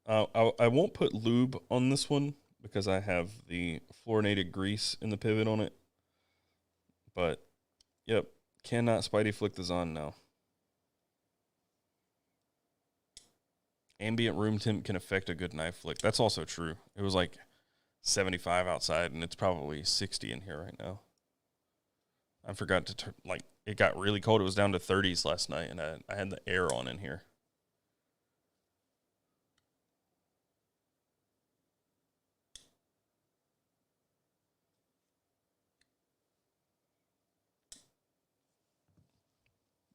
I won't put lube on this one because I have the fluorinated grease in the pivot on it. But, yep, cannot Spidey flick the Zon now. Ambient room temp can affect a good knife flick. That's also true. It was like 75 outside, and it's probably 60 in here right now. I forgot to it got really cold. It was down to 30s last night, and I had the air on in here.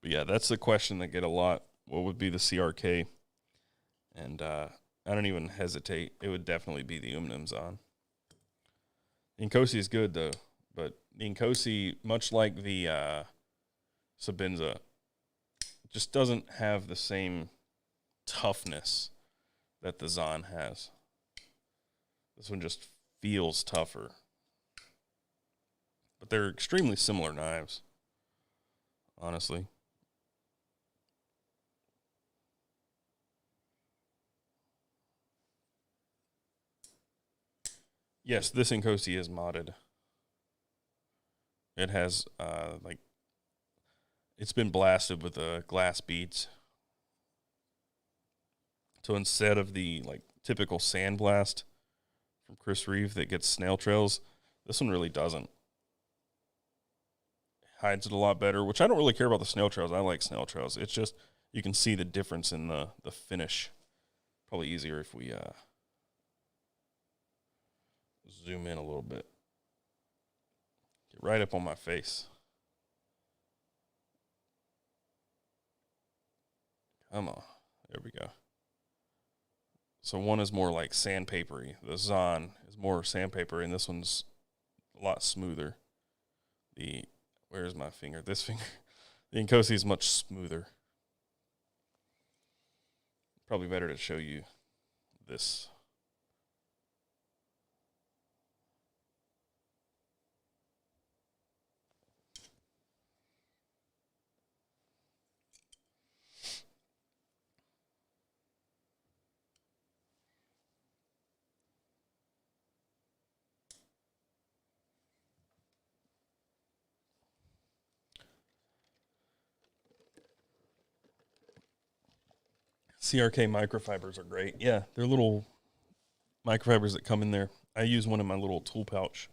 But yeah, that's the question that get a lot. What would be the CRK? And I don't even hesitate. It would definitely be the Zon. The Inkosi is good, though. But the Inkosi, much like the Sabenza, just doesn't have the same toughness that the Zon has. This one just feels tougher. But they're extremely similar knives, honestly. Yes, this Inkosi is modded. It has, it's been blasted with glass beads. So instead of the, typical sandblast from Chris Reeve that gets snail trails, this one really doesn't. Hides it a lot better, which I don't really care about the snail trails. I like snail trails. It's just, you can see the difference in the finish. Probably easier if we zoom in a little bit. Get right up on my face. Come on. There we go. So one is more like sandpapery. The Zon is more sandpaper, and this one's a lot smoother. Where's my finger? This finger. The Inkosi is much smoother. Probably better to show you this. CRK microfibers are great. Yeah, they're little microfibers that come in there. I use one in my little tool pouch.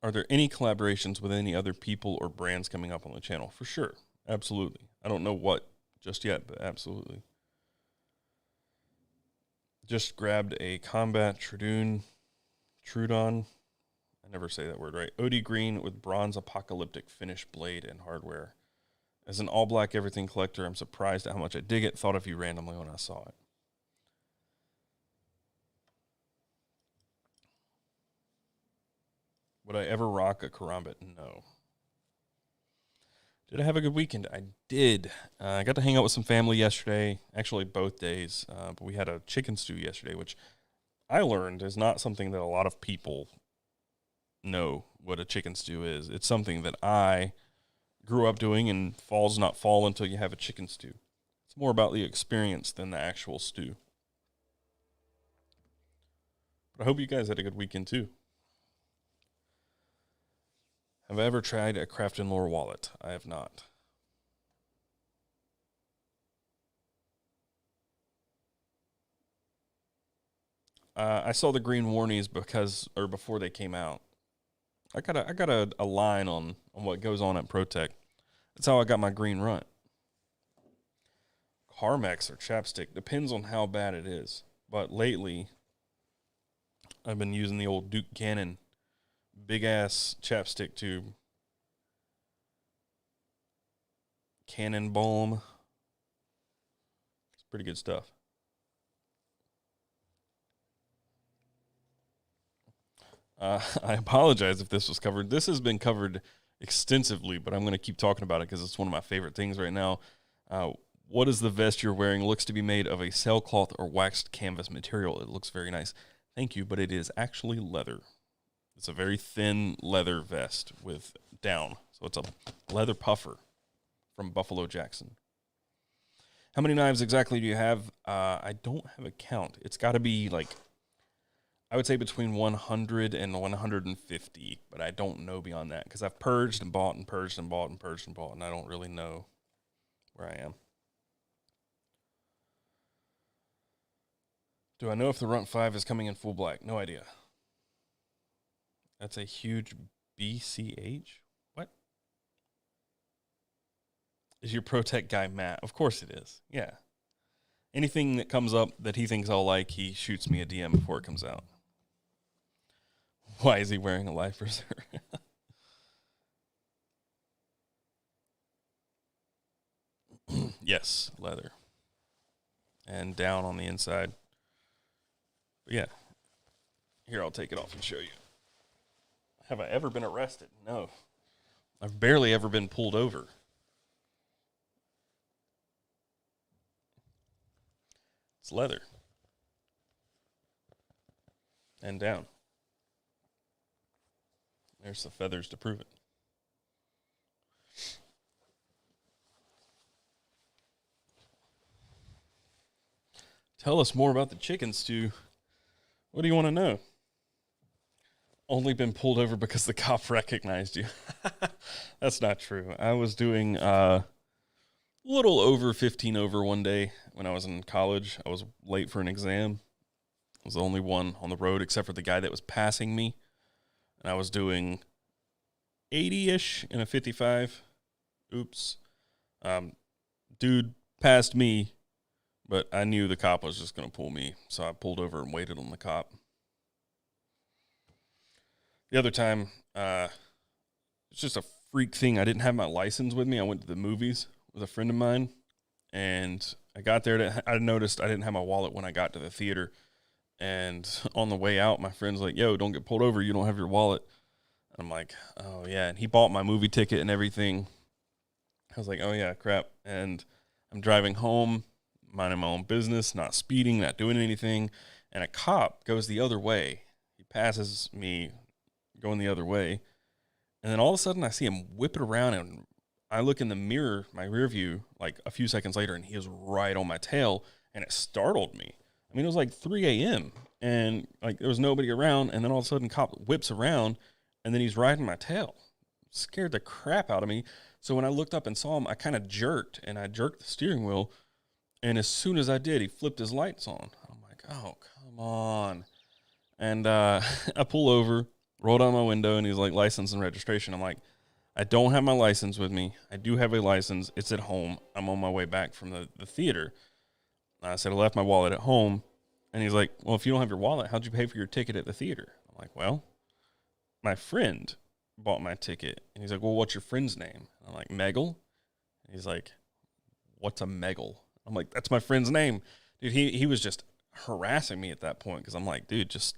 Are there any collaborations with any other people or brands coming up on the channel? For sure. Absolutely. I don't know what just yet, but absolutely. Just grabbed a Combat Trudon. I never say that word right. OD green with bronze apocalyptic finish blade and hardware. As an all-black everything collector, I'm surprised at how much I dig it. Thought of you randomly when I saw it. Would I ever rock a karambit? No. Did I have a good weekend? I did. I got to hang out with some family yesterday. Actually, both days. But we had a chicken stew yesterday, which I learned is not something that a lot of people know what a chicken stew is. It's something that I grew up doing, and fall's not fall until you have a chicken stew. It's more about the experience than the actual stew. But I hope you guys had a good weekend too. Have I ever tried a Craft & Lore wallet? I have not. I saw the green warnies before they came out. I got a line on what goes on at ProTech. That's how I got my green runt. Carmex or chapstick depends on how bad it is. But lately, I've been using the old Duke Cannon big ass chapstick tube. Cannon Balm. It's pretty good stuff. I apologize if this was covered. This has been covered extensively, but I'm going to keep talking about it because it's one of my favorite things right now. What is the vest you're wearing? Looks to be made of a sailcloth or waxed canvas material. It looks very nice. Thank you, but it is actually leather. It's a very thin leather vest with down. So it's a leather puffer from Buffalo Jackson. How many knives exactly do you have? I don't have a count. It's got to be like, I would say between 100 and 150, but I don't know beyond that because I've purged and bought and purged and bought and purged and bought, and I don't really know where I am. Do I know if the Runt 5 is coming in full black? No idea. That's a huge BCH? What? Is your ProTech guy Matt? Of course it is. Yeah. Anything that comes up that he thinks I'll like, he shoots me a DM before it comes out. Why is he wearing a life preserver? Yes, leather. And down on the inside. But yeah. Here, I'll take it off and show you. Have I ever been arrested? No. I've barely ever been pulled over. It's leather. And down. There's the feathers to prove it. Tell us more about the chicken stew. What do you want to know? Only been pulled over because the cop recognized you. That's not true. I was doing a little over 15 over one day when I was in college. I was late for an exam. I was the only one on the road except for the guy that was passing me. And I was doing 80-ish in a 55. Oops. Dude passed me, but I knew the cop was just going to pull me. So I pulled over and waited on the cop. The other time, it's just a freak thing. I didn't have my license with me. I went to the movies with a friend of mine, and I got there. I noticed I didn't have my wallet when I got to the theater. And on the way out, my friend's like, yo, don't get pulled over. You don't have your wallet. I'm like, oh, yeah. And he bought my movie ticket and everything. I was like, oh, yeah, crap. And I'm driving home, minding my own business, not speeding, not doing anything. And a cop goes the other way. He passes me going the other way. And then all of a sudden I see him whip it around, and I look in the mirror, my rear view, like a few seconds later, and he was right on my tail, and it startled me. I mean, it was like 3 a.m. and like there was nobody around, and then all of a sudden cop whips around, and then he's riding my tail. Scared the crap out of me. So when I looked up and saw him, I kind of jerked, and I jerked the steering wheel, and as soon as I did, he flipped his lights on. I'm like, oh, come on. And I pull over, roll down my window, and he's like, license and registration. I'm like, I don't have my license with me. I do have a license. It's at home. I'm on my way back from the theater. I said I left my wallet at home. And he's like, well, if you don't have your wallet, how'd you pay for your ticket at the theater? I'm like, well, my friend bought my ticket. And he's like, well, what's your friend's name? I'm like, Megal. He's like, what's a Megal? I'm like, that's my friend's name. Dude, he was just harassing me at that point because I'm like, dude, just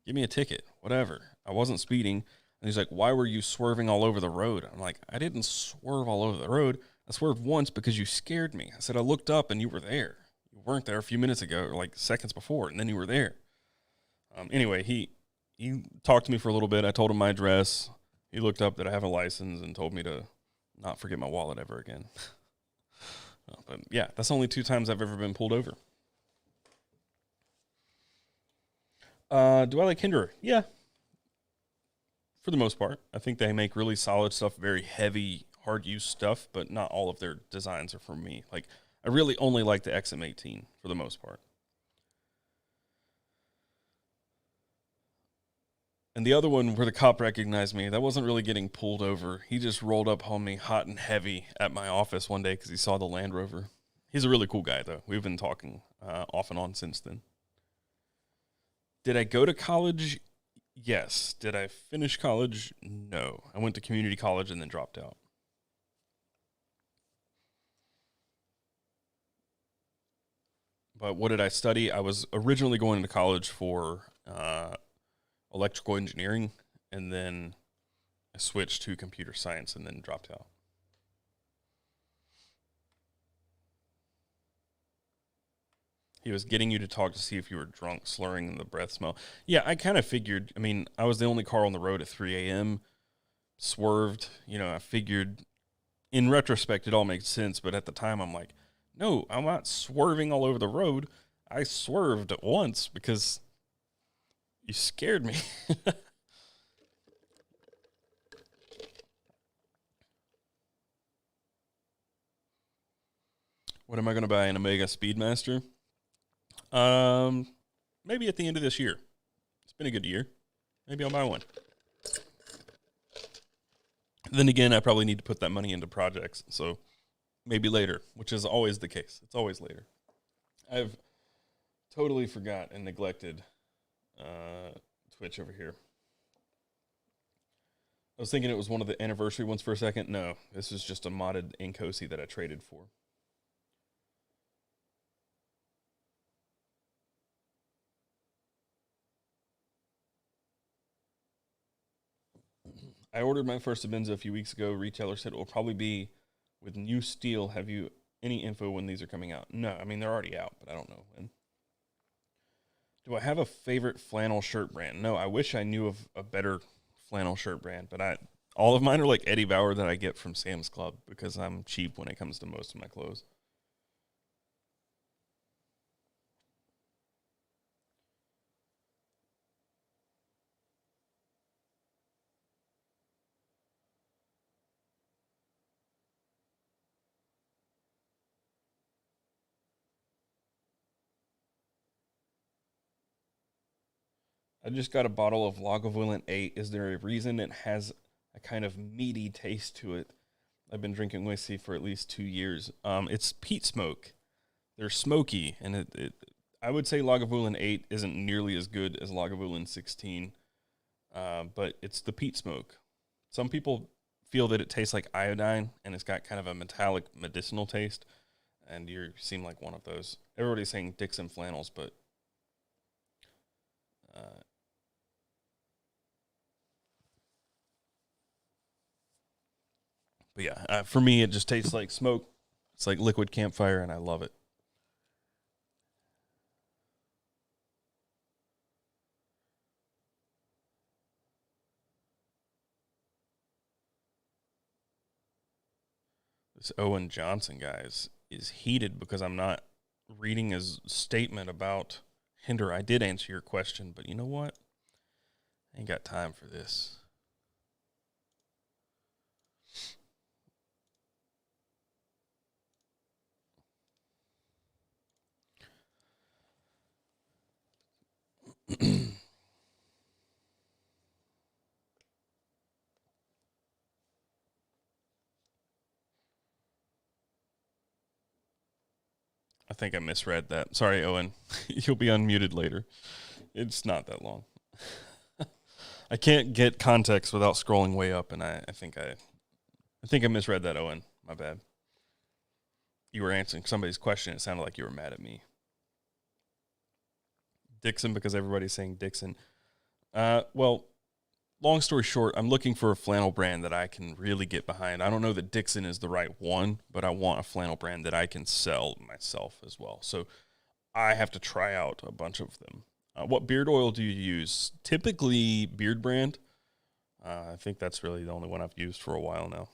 give me a ticket, whatever. I wasn't speeding. And he's like, why were you swerving all over the road? I'm like, I didn't swerve all over the road. I swerved once because you scared me. I said, I looked up and you were there. You weren't there a few minutes ago, or like seconds before, and then you were there. Anyway, he talked to me for a little bit. I told him my address. He looked up that I have a license and told me to not forget my wallet ever again. But yeah, that's only 2 times I've ever been pulled over. Do I like Hinderer? Yeah. For the most part. I think they make really solid stuff, very heavy, hard use stuff, but not all of their designs are for me. Like, I really only like the XM18 for the most part. And the other one where the cop recognized me, that wasn't really getting pulled over. He just rolled up on me hot and heavy at my office one day because he saw the Land Rover. He's a really cool guy, though. We've been talking off and on since then. Did I go to college? Yes. Did I finish college? No. I went to community college and then dropped out. But what did I study? I was originally going to college for electrical engineering, and then I switched to computer science and then dropped out. He was getting you to talk to see if you were drunk, slurring in the breath smell. Yeah, I kind of figured. I mean, I was the only car on the road at 3 a.m., swerved. I figured in retrospect it all makes sense, but at the time I'm like, no, I'm not swerving all over the road. I swerved at once because you scared me. What am I going to buy? An Omega Speedmaster? Maybe at the end of this year. It's been a good year. Maybe I'll buy one. Then again, I probably need to put that money into projects, so maybe later, which is always the case. It's always later. I've totally forgot and neglected Twitch over here. I was thinking it was one of the anniversary ones for a second. No, this is just a modded Incosi that I traded for. I ordered my first Abenza a few weeks ago. Retailer said it will probably be with new steel. Have you any info when these are coming out? No, I mean, they're already out, but I don't know when. Do I have a favorite flannel shirt brand? No, I wish I knew of a better flannel shirt brand, but all of mine are like Eddie Bauer that I get from Sam's Club because I'm cheap when it comes to most of my clothes. I just got a bottle of Lagavulin 8. Is there a reason it has a kind of meaty taste to it? I've been drinking whiskey for at least 2 years. It's peat smoke. They're smoky, and I would say Lagavulin 8 isn't nearly as good as Lagavulin 16, but it's the peat smoke. Some people feel that it tastes like iodine, and it's got kind of a metallic medicinal taste, and you seem like one of those. Everybody's saying Dixon flannels, but yeah, for me, it just tastes like smoke. It's like liquid campfire, and I love it. This Owen Johnson guy is heated because I'm not reading his statement about Hinder. I did answer your question, but you know what? I ain't got time for this. I think I misread that. Sorry, Owen. You'll be unmuted later. It's not that long. I can't get context without scrolling way up, and I think I misread that, Owen. My bad. You were answering somebody's question. It sounded like you were mad at me. Dixon, because everybody's saying Dixon. Well, long story short, I'm looking for a flannel brand that I can really get behind. I don't know that Dixon is the right one, but I want a flannel brand that I can sell myself as well. So I have to try out a bunch of them. What beard oil do you use? Typically Beard Brand. I think that's really the only one I've used for a while now.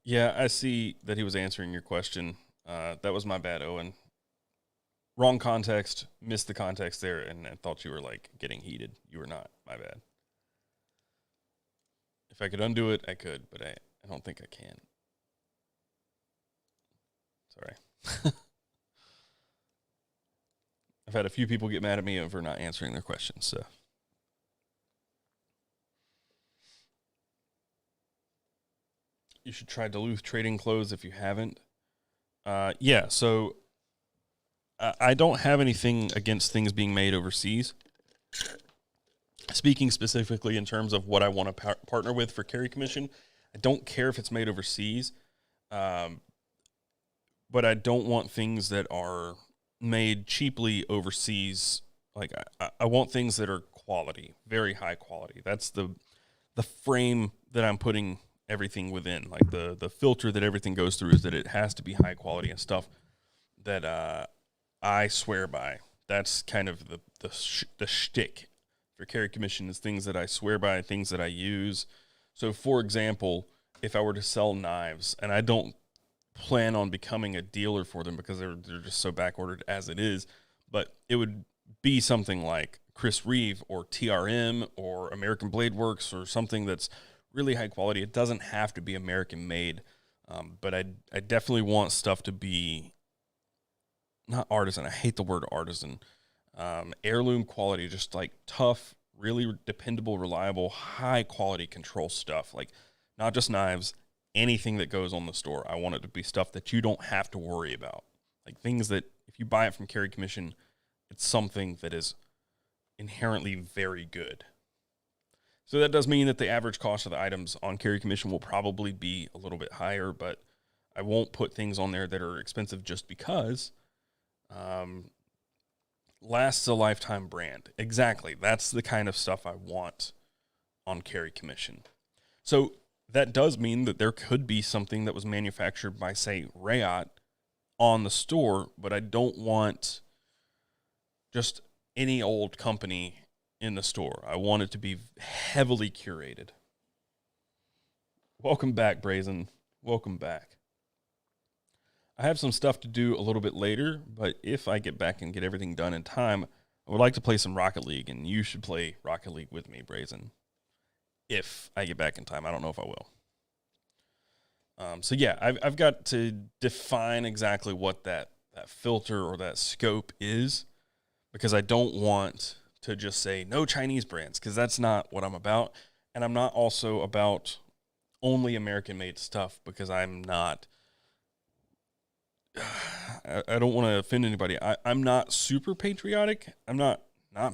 Yeah, I see that he was answering your question. That was my bad, Owen. Wrong context, missed the context there, and I thought you were like getting heated. You were not. My bad. If I could undo it, I could, but I don't think I can. Sorry. I've had a few people get mad at me for not answering their questions, so. You should try Duluth Trading Clothes if you haven't. Yeah, so I don't have anything against things being made overseas. Speaking specifically in terms of what I want to partner with for carry commission, I don't care if it's made overseas, but I don't want things that are made cheaply overseas. Like I want things that are quality, very high quality. That's the the frame that I'm putting everything within, like the filter that everything goes through, is that it has to be high quality and stuff that I swear by. That's kind of the shtick for Carry Commission, is things that I swear by, things that I use. So, for example, if I were to sell knives, and I don't plan on becoming a dealer for them because they're just so back ordered as it is, but it would be something like Chris Reeve or TRM or American Blade Works or something that's really high quality. It doesn't have to be American made, but I definitely want stuff to be not artisan. I hate the word artisan. Heirloom quality, just like tough, really dependable, reliable, high quality control stuff. Like not just knives, anything that goes on the store. I want it to be stuff that you don't have to worry about. Like things that if you buy it from Carry Commission, it's something that is inherently very good. So that does mean that the average cost of the items on Carry Commission will probably be a little bit higher, but I won't put things on there that are expensive just because. Lasts a lifetime brand. Exactly. That's the kind of stuff I want on Carry Commission. So that does mean that there could be something that was manufactured by, say, Rayot on the store, but I don't want just any old company in the store. I want it to be heavily curated. Welcome back, Brazen. Welcome back. I have some stuff to do a little bit later, but if I get back and get everything done in time, I would like to play some Rocket League, and you should play Rocket League with me, Brazen. If I get back in time. I don't know if I will. So yeah, I've got to define exactly what that filter or that scope is, because I don't want to just say no Chinese brands, because that's not what I'm about. And I'm not also about only American-made stuff, because I'm not... I don't want to offend anybody. I'm not super patriotic. I'm not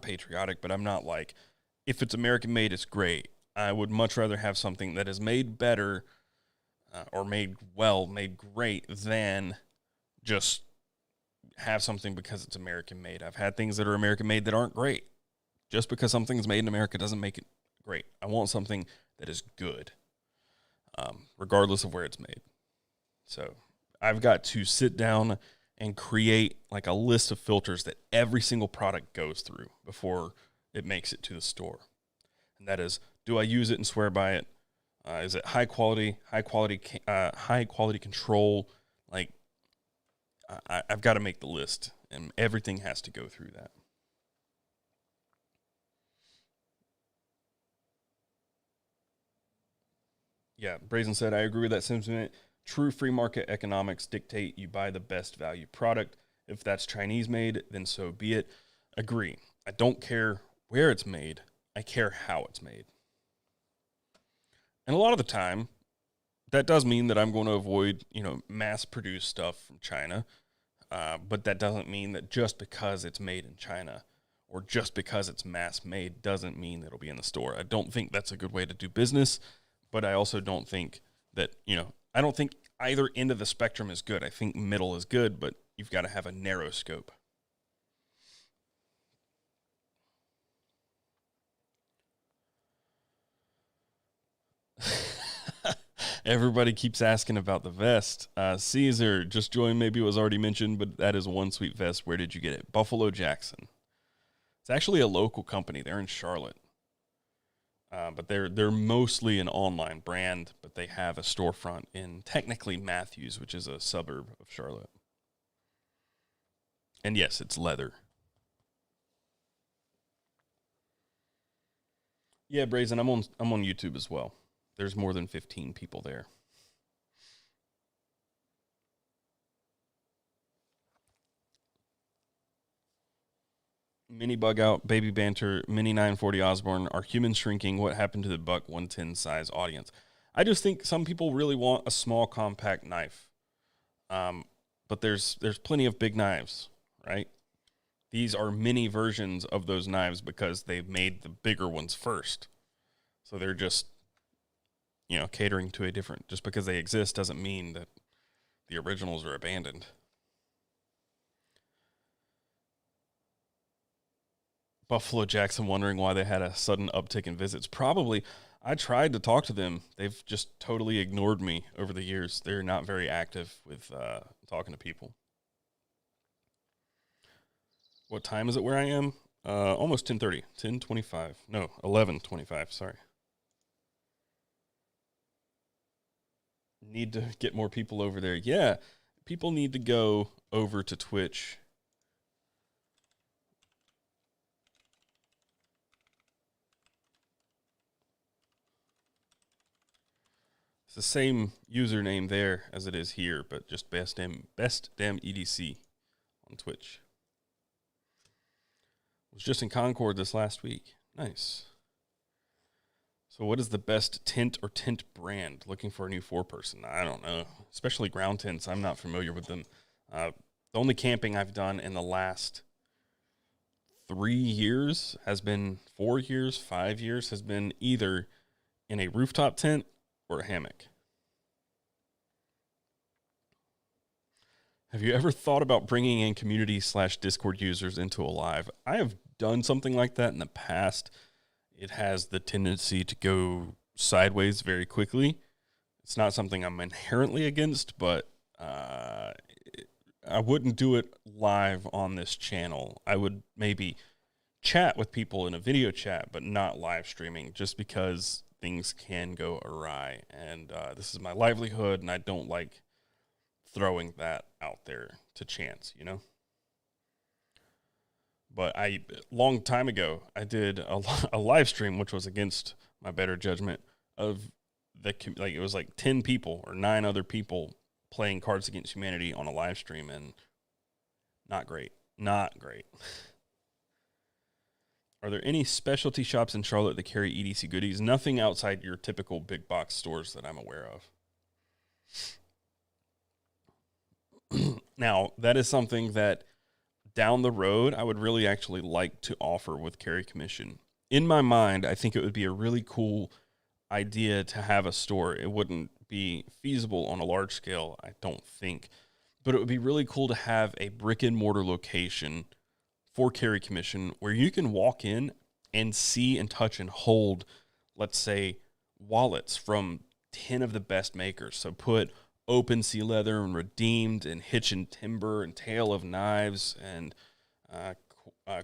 patriotic, but I'm not like, if it's American-made, it's great. I would much rather have something that is made better or made well, made great, than just have something because it's American-made. I've had things that are American-made that aren't great. Just because something's made in America doesn't make it great. I want something that is good, regardless of where it's made. So I've got to sit down and create like a list of filters that every single product goes through before it makes it to the store. And that is, do I use it and swear by it? Is it high quality control? Like, I've got to make the list, and everything has to go through that. Yeah, Brazen said, I agree with that sentiment. True free market economics dictate you buy the best value product. If that's Chinese made, then so be it. Agree. I don't care where it's made. I care how it's made. And a lot of the time, that does mean that I'm going to avoid, mass-produced stuff from China. But that doesn't mean that just because it's made in China or just because it's mass-made doesn't mean that it'll be in the store. I don't think that's a good way to do business, but I also don't think that, I don't think either end of the spectrum is good. I think middle is good, but you've got to have a narrow scope. Everybody keeps asking about the vest. Caesar just joined. Maybe it was already mentioned, but that is one sweet vest. Where did you get it? Buffalo Jackson. It's actually a local company. They're in Charlotte. But they're mostly an online brand, but they have a storefront in technically Matthews, which is a suburb of Charlotte. And yes, it's leather. Yeah, Brazen, I'm on YouTube as well. There's more than 15 people there. Mini Bug Out, Baby Banter, Mini 940 Osborne. Are humans shrinking? What happened to the Buck 110 size audience? I just think some people really want a small, compact knife. But there's plenty of big knives, right? These are mini versions of those knives because they've made the bigger ones first. So they're just, catering to a different... Just because they exist doesn't mean that the originals are abandoned. Buffalo Jackson wondering why they had a sudden uptick in visits. Probably, I tried to talk to them. They've just totally ignored me over the years. They're not very active with talking to people. What time is it where I am? Almost 10:30. 10:25. No, 11:25. Sorry. Need to get more people over there. Yeah, people need to go over to Twitch. It's the same username there as it is here, but just best damn EDC on Twitch. Was just in Concord this last week. Nice. So what is the best tent or tent brand? Looking for a new 4-person. I don't know. Especially ground tents. I'm not familiar with them. The only camping I've done in the last 3 years has been 4 years, 5 years has been either in a rooftop tent or a hammock. Have you ever thought about bringing in community/Discord users into a live? I have done something like that in the past. It has the tendency to go sideways very quickly. It's not something I'm inherently against, but I wouldn't do it live on this channel. I would maybe chat with people in a video chat, but not live streaming, just because things can go awry. And this is my livelihood, and I don't like throwing that out there to chance, you know? But long time ago, I did a live stream, which was against my better judgment, of it was like 10 people or 9 other people playing Cards Against Humanity on a live stream, and not great. Not great. Are there any specialty shops in Charlotte that carry EDC goodies? Nothing outside your typical big box stores that I'm aware of. Now, that is something that down the road I would really actually like to offer with Carry Commission. In my mind, I think it would be a really cool idea to have a store. It wouldn't be feasible on a large scale, I don't think, but it would be really cool to have a brick and mortar location for Carry Commission where you can walk in and see and touch and hold, let's say, wallets from 10 of the best makers. So put Open Sea Leather and Redeemed and Hitch and Timber and Tale of Knives and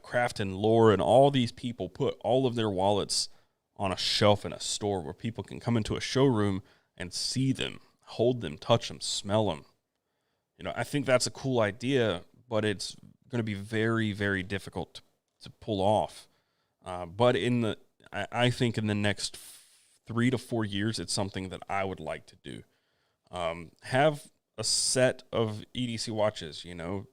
Craft and Lore, and all these people put all of their wallets on a shelf in a store where people can come into a showroom and see them, hold them, touch them, smell them. You know, I think that's a cool idea, but it's going to be very, very difficult to pull off. But I think in the next 3 to 4 years, it's something that I would like to do. Have a set of EDC watches, you know,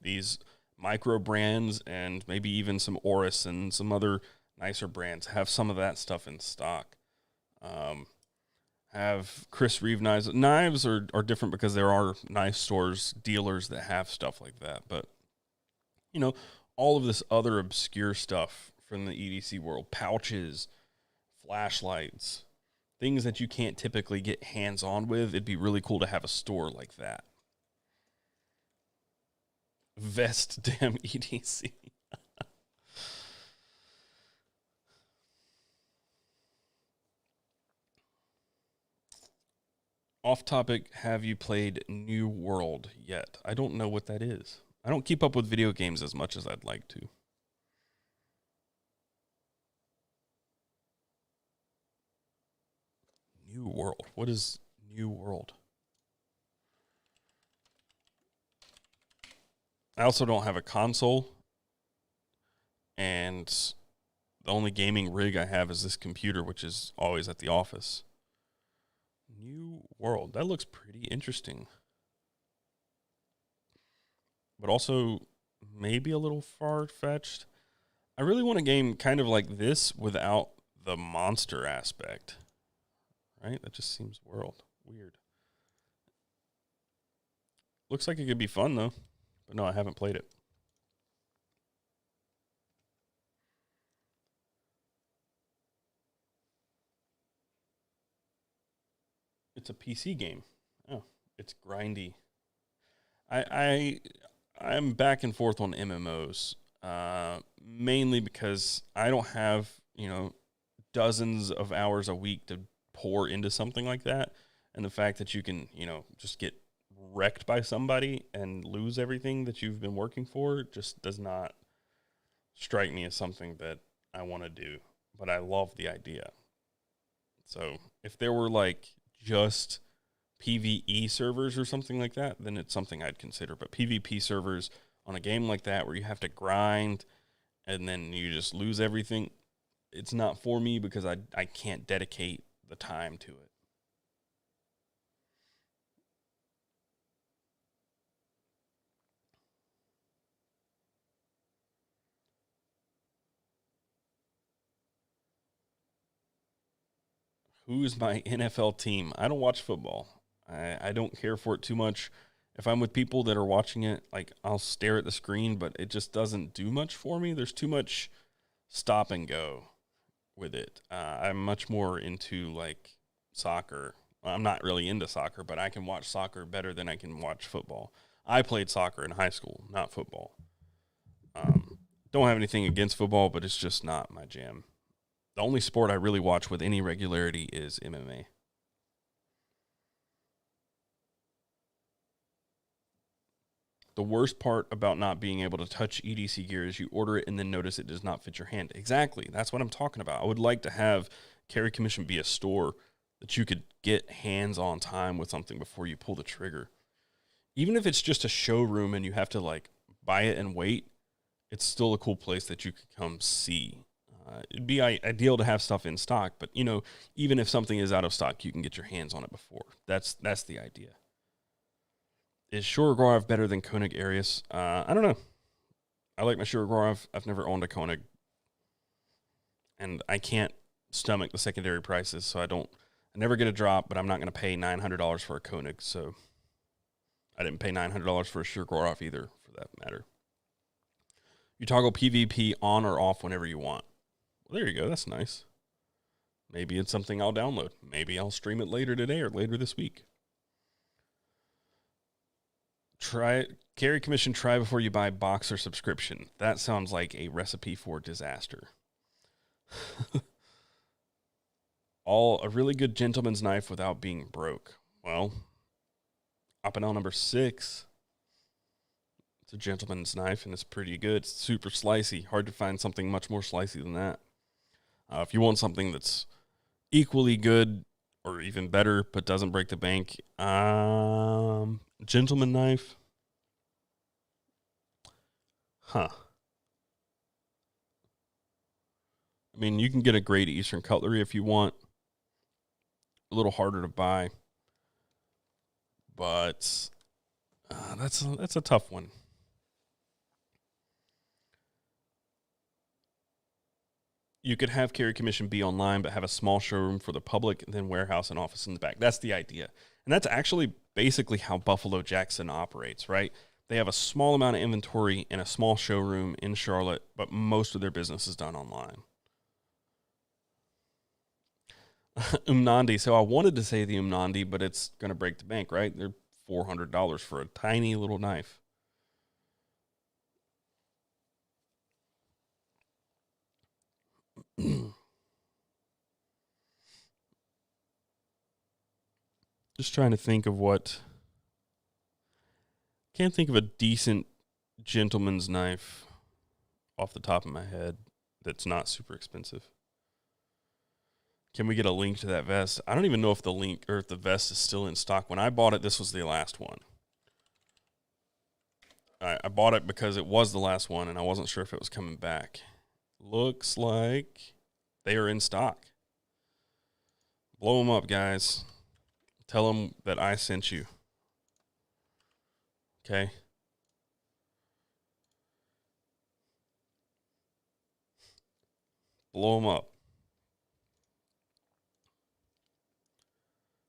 these micro brands and maybe even some Oris and some other nicer brands. Have some of that stuff in stock. Have Chris Reeve knives. Knives are different because there are knife stores, dealers that have stuff like that. But, you know, all of this other obscure stuff from the EDC world, pouches, flashlights, things that you can't typically get hands-on with. It'd be really cool to have a store like that. Vest Damn EDC. Off topic, have you played New World yet? I don't know what that is. I don't keep up with video games as much as I'd like to. New World. What is New World? I also don't have a console, and the only gaming rig I have is this computer, which is always at the office. New World. That looks pretty interesting. But also maybe a little far-fetched. I really want a game kind of like this without the monster aspect. Right? That just seems weird. Looks like it could be fun, though. But no, I haven't played it. It's a PC game. Oh, it's grindy. I'm back and forth on MMOs, mainly because I don't have, dozens of hours a week to pour into something like that. And the fact that you can, just get wrecked by somebody and lose everything that you've been working for just does not strike me as something that I want to do. But I love the idea. So if there were like just PvE servers or something like that, then it's something I'd consider. But PvP servers on a game like that where you have to grind and then you just lose everything, it's not for me because I can't dedicate the time to it. Who's my NFL team? I don't watch football. I don't care for it too much. If I'm with people that are watching it, like I'll stare at the screen, but it just doesn't do much for me. There's too much stop and go with it. I'm much more into like soccer. I'm not really into soccer, but I can watch soccer better than I can watch football. I played soccer in high school, not football. Don't have anything against football, but it's just not my jam. The only sport I really watch with any regularity is MMA. The worst part about not being able to touch EDC gear is you order it and then notice it does not fit your hand. Exactly. That's what I'm talking about. I would like to have Carry Commission be a store that you could get hands-on time with something before you pull the trigger. Even if it's just a showroom and you have to like buy it and wait, it's still a cool place that you could come see. It'd be ideal to have stuff in stock, but even if something is out of stock, you can get your hands on it before. That's the idea. Is Shurigorov better than Koenig Arius? I don't know. I like my Shurigorov. I've never owned a Koenig, and I can't stomach the secondary prices, so I never get a drop, but I'm not going to pay $900 for a Koenig, so I didn't pay $900 for a Shurigorov either, for that matter. You toggle PvP on or off whenever you want. Well, there you go. That's nice. Maybe it's something I'll download. Maybe I'll stream it later today or later this week. Carry Commission, try before you buy box or subscription. That sounds like a recipe for disaster. A really good gentleman's knife without being broke. Well, Apparel number 6. It's a gentleman's knife, and it's pretty good. It's super slicey. Hard to find something much more slicey than that. If you want something that's equally good or even better but doesn't break the bank, gentleman knife. I mean, you can get a great Eastern cutlery if you want. A little harder to buy, but that's a tough one. You could have Carry Commission be online, but have a small showroom for the public, and then warehouse and office in the back. That's the idea. And that's actually basically how Buffalo Jackson operates, right? They have a small amount of inventory in a small showroom in Charlotte, but most of their business is done online. Umnandi. So I wanted to say the Umnandi, but it's going to break the bank, right? They're $400 for a tiny little knife. Just trying to think of can't think of a decent gentleman's knife off the top of my head that's not super expensive. Can we get a link to that vest? I don't even know if the link or if the vest is still in stock. When I bought it, this was the last one. I bought it because it was the last one, and I wasn't sure if it was coming back. Looks like they are in stock. Blow them up, guys. Tell them that I sent you. Okay? Blow them up.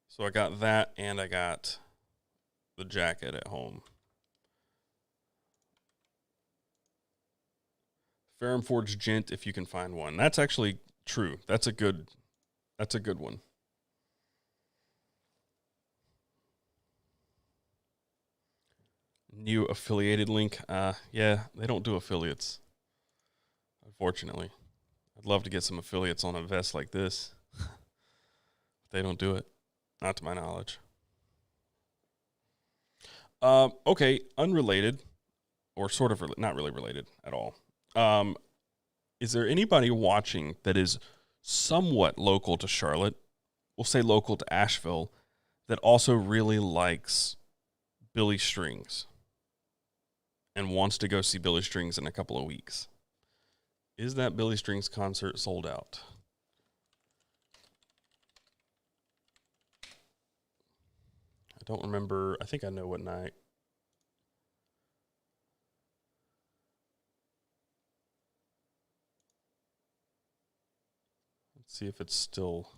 So I got that, and I got the jacket at home. Ferrum Forge Gent, if you can find one. That's actually true. That's a good one. New affiliated link. Yeah, they don't do affiliates, unfortunately. I'd love to get some affiliates on a vest like this. They don't do it. Not to my knowledge. Okay, unrelated, or sort of not really related at all. Is there anybody watching that is somewhat local to Charlotte, we'll say local to Asheville, that also really likes Billy Strings and wants to go see Billy Strings in a couple of weeks? Is that Billy Strings concert sold out? I don't remember. I think I know what night. Let's see if it's still.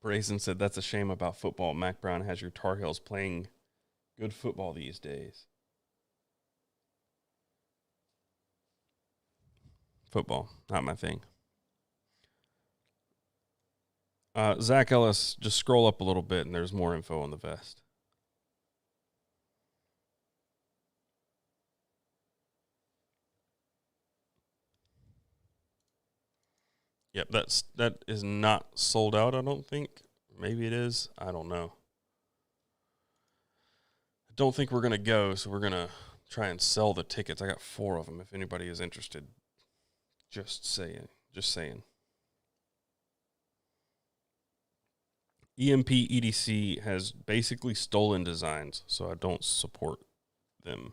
Brazen said, that's a shame about football. Mac Brown has your Tar Heels playing good football these days. Football, not my thing. Zach Ellis, just scroll up a little bit and there's more info on the vest. Yep, that is not sold out, I don't think. Maybe it is. I don't know. I don't think we're going to go, so we're going to try and sell the tickets. I got 4 of them if anybody is interested. Just saying. EMP EDC has basically stolen designs, so I don't support them.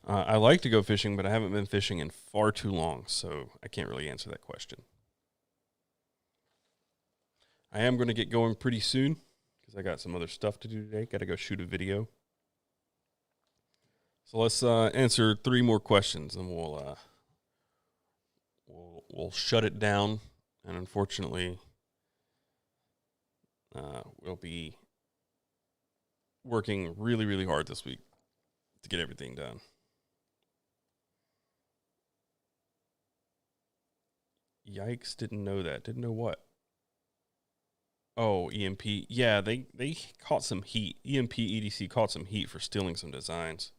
I like to go fishing, but I haven't been fishing in far too long, so I can't really answer that question. I am going to get going pretty soon because I got some other stuff to do today. Got to go shoot a video. So let's answer 3 more questions, and we'll shut it down. And unfortunately, we'll be working really, really hard this week to get everything done. Yikes, didn't know that. Didn't know what? Oh, EMP. Yeah, they caught some heat. EMP EDC caught some heat for stealing some designs.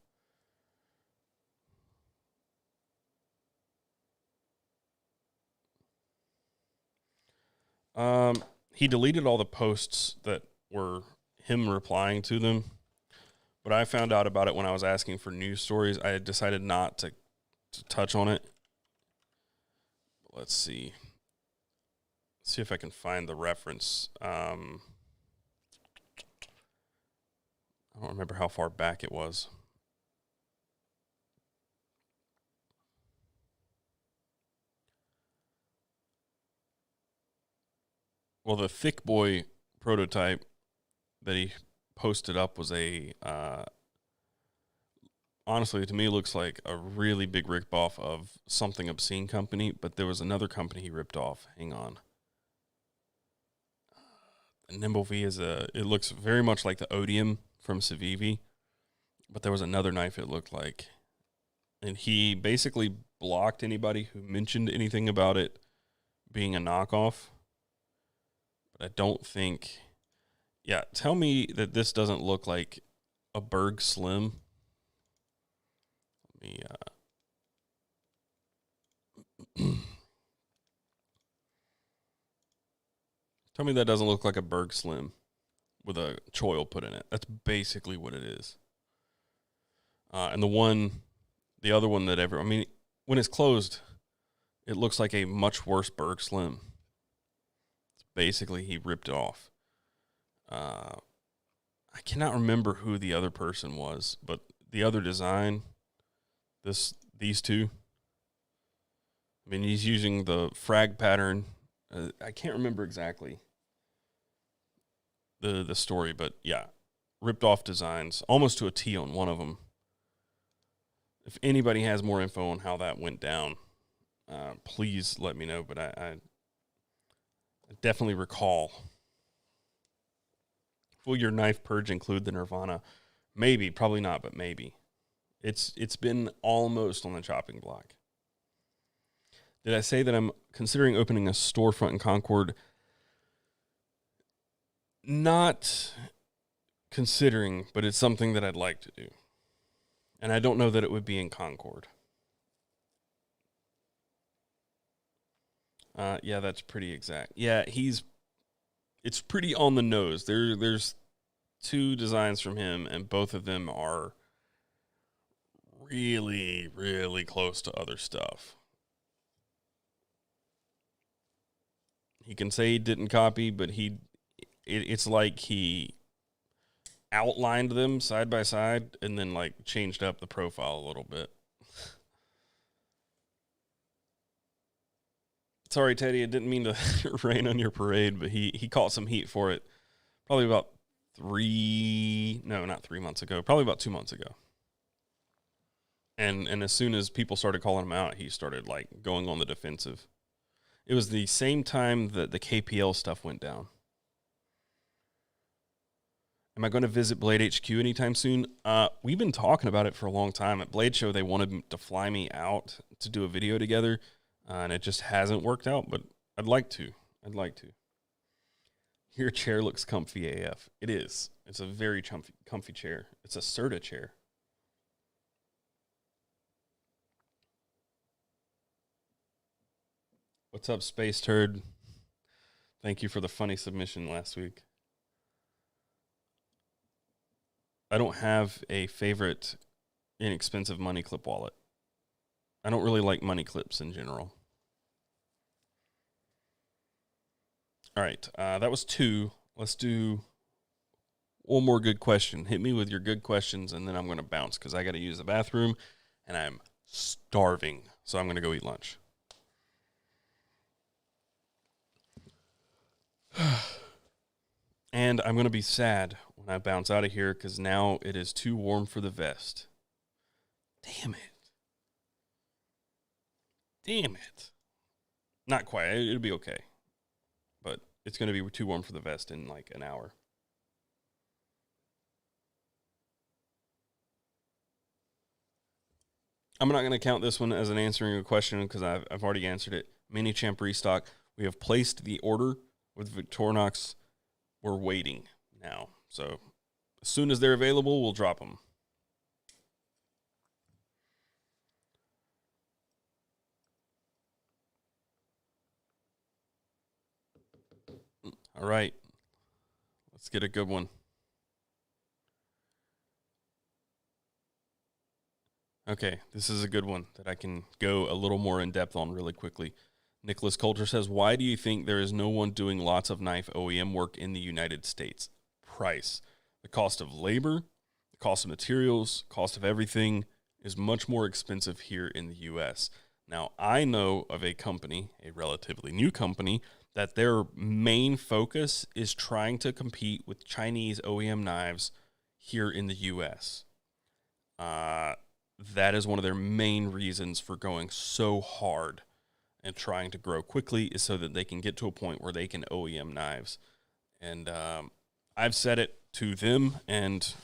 He deleted all the posts that were him replying to them, but I found out about it when I was asking for news stories. I had decided not to touch on it. Let's see. See if I can find the reference. I don't remember how far back it was. Well, the Thick Boy prototype that he posted up was honestly, to me, looks like a really big rip-off of Something Obscene company, but there was another company he ripped off. Hang on. Nimble V it looks very much like the Odium from Civivi, but there was another knife it looked like. And he basically blocked anybody who mentioned anything about it being a knockoff. But I don't think... Yeah, tell me that this doesn't look like a Berg Slim. Let me... Tell me that doesn't look like a Berg Slim with a choil put in it. That's basically what it is. And the other one when it's closed, it looks like a much worse Berg Slim. Basically, he ripped it off. I cannot remember who the other person was, but the other design, these two. I mean, he's using the frag pattern. I can't remember exactly the story, but yeah, ripped off designs, almost to a T on one of them. If anybody has more info on how that went down, please let me know. But I definitely recall. Will your knife purge include the Nirvana? Maybe, probably not, but maybe. It's been almost on the chopping block. Did I say that I'm considering opening a storefront in Concord? Not considering, but it's something that I'd like to do. And I don't know that it would be in Concord. Yeah, that's pretty exact. Yeah, it's pretty on the nose. There's 2 designs from him, and both of them are really, really close to other stuff. He can say he didn't copy, but it's like he outlined them side by side and then like changed up the profile a little bit. Sorry, Teddy, I didn't mean to rain on your parade, but he caught some heat for it probably about not 3 months ago, probably about 2 months ago. And as soon as people started calling him out, he started like going on the defensive. It was the same time that the KPL stuff went down. Am I going to visit Blade HQ anytime soon? We've been talking about it for a long time. At Blade Show, they wanted to fly me out to do a video together, and it just hasn't worked out, but I'd like to. Your chair looks comfy AF. It is. It's a very comfy chair. It's a Serta chair. What's up, Space Turd? Thank you for the funny submission last week. I don't have a favorite inexpensive money clip wallet. I don't really like money clips in general. All right, that was 2. Let's do one more good question. Hit me with your good questions, and then I'm going to bounce because I got to use the bathroom, and I'm starving, so I'm going to go eat lunch. And I'm going to be sad when I bounce out of here because now it is too warm for the vest. Damn it. Not quite. It'll be okay. But it's going to be too warm for the vest in like an hour. I'm not going to count this one as an answering a question because I've already answered it. Mini Champ restock. We have placed the order with Victorinox. We're waiting now. So as soon as they're available, we'll drop them. All right. Let's get a good one. Okay, this is a good one that I can go a little more in depth on really quickly. Nicholas Coulter says, why do you think there is no one doing lots of knife OEM work in the United States? Price. The cost of labor, the cost of materials, cost of everything is much more expensive here in the U.S. Now, I know of a company, a relatively new company, that their main focus is trying to compete with Chinese OEM knives here in the U.S. That is one of their main reasons for going so hard and trying to grow quickly is so that they can get to a point where they can OEM knives. And I've said it to them and,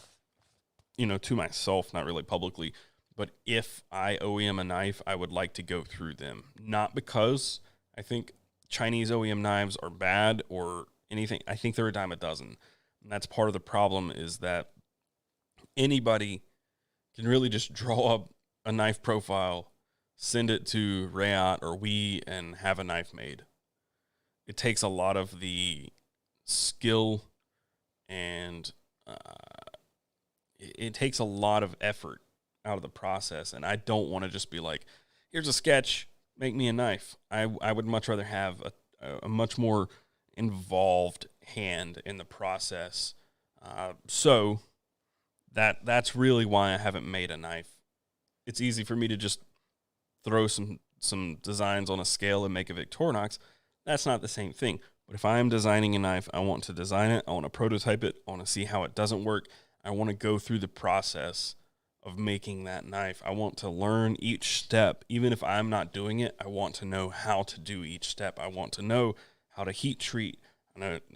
to myself, not really publicly, but if I OEM a knife, I would like to go through them. Not because I think Chinese OEM knives are bad or anything. I think they're a dime a dozen. And that's part of the problem is that anybody can really just draw up a knife profile, send it to Rayot or We, and have a knife made. It takes a lot of the skill and it takes a lot of effort out of the process. And I don't want to just be like, here's a sketch, make me a knife. I would much rather have a much more involved hand in the process. So that's really why I haven't made a knife. It's easy for me to just throw some designs on a scale and make a Victorinox. That's not the same thing. But if I'm designing a knife, I want to design it. I want to prototype it. I want to see how it doesn't work. I want to go through the process of making that knife. I want to learn each step. Even if I'm not doing it, I want to know how to do each step. I want to know how to heat treat,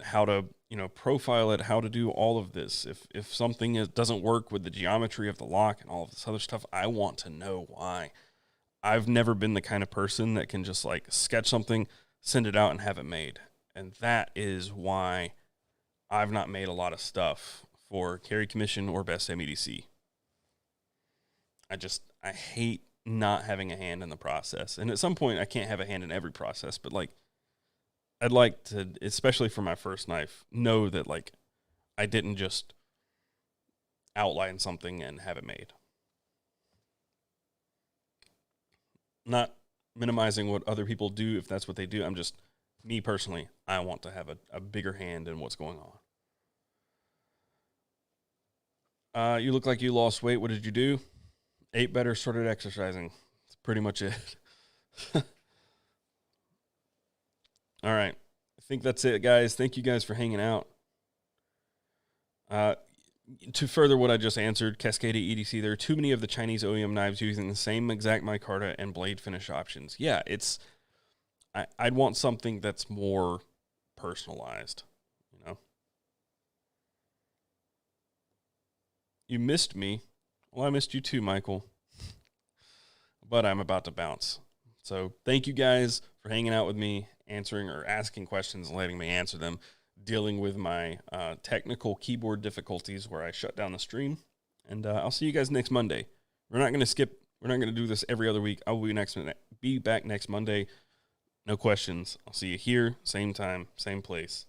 how to, profile it, how to do all of this. If something doesn't work with the geometry of the lock and all of this other stuff, I want to know why. I've never been the kind of person that can just like sketch something, send it out, and have it made. And that is why I've not made a lot of stuff for Carry Commission or Best Damn EDC. I hate not having a hand in the process. And at some point, I can't have a hand in every process, but like, I'd like to, especially for my first knife, know that like I didn't just outline something and have it made. Not minimizing what other people do if that's what they do. I'm just, me personally, I want to have a bigger hand in what's going on. You look like you lost weight. What did you do? Ate better, started exercising. That's pretty much it. All right. I think that's it, guys. Thank you guys for hanging out. To further what I just answered, Cascade EDC, there are too many of the Chinese OEM knives using the same exact micarta and blade finish options. Yeah, I'd want something that's more personalized, You missed me. Well, I missed you too, Michael. But I'm about to bounce. So thank you guys for hanging out with me, answering or asking questions and letting me answer them, dealing with my technical keyboard difficulties where I shut down the stream. And I'll see you guys next Monday. We're not going to do this every other week. I will be back next Monday. No questions. I'll see you here, same time, same place.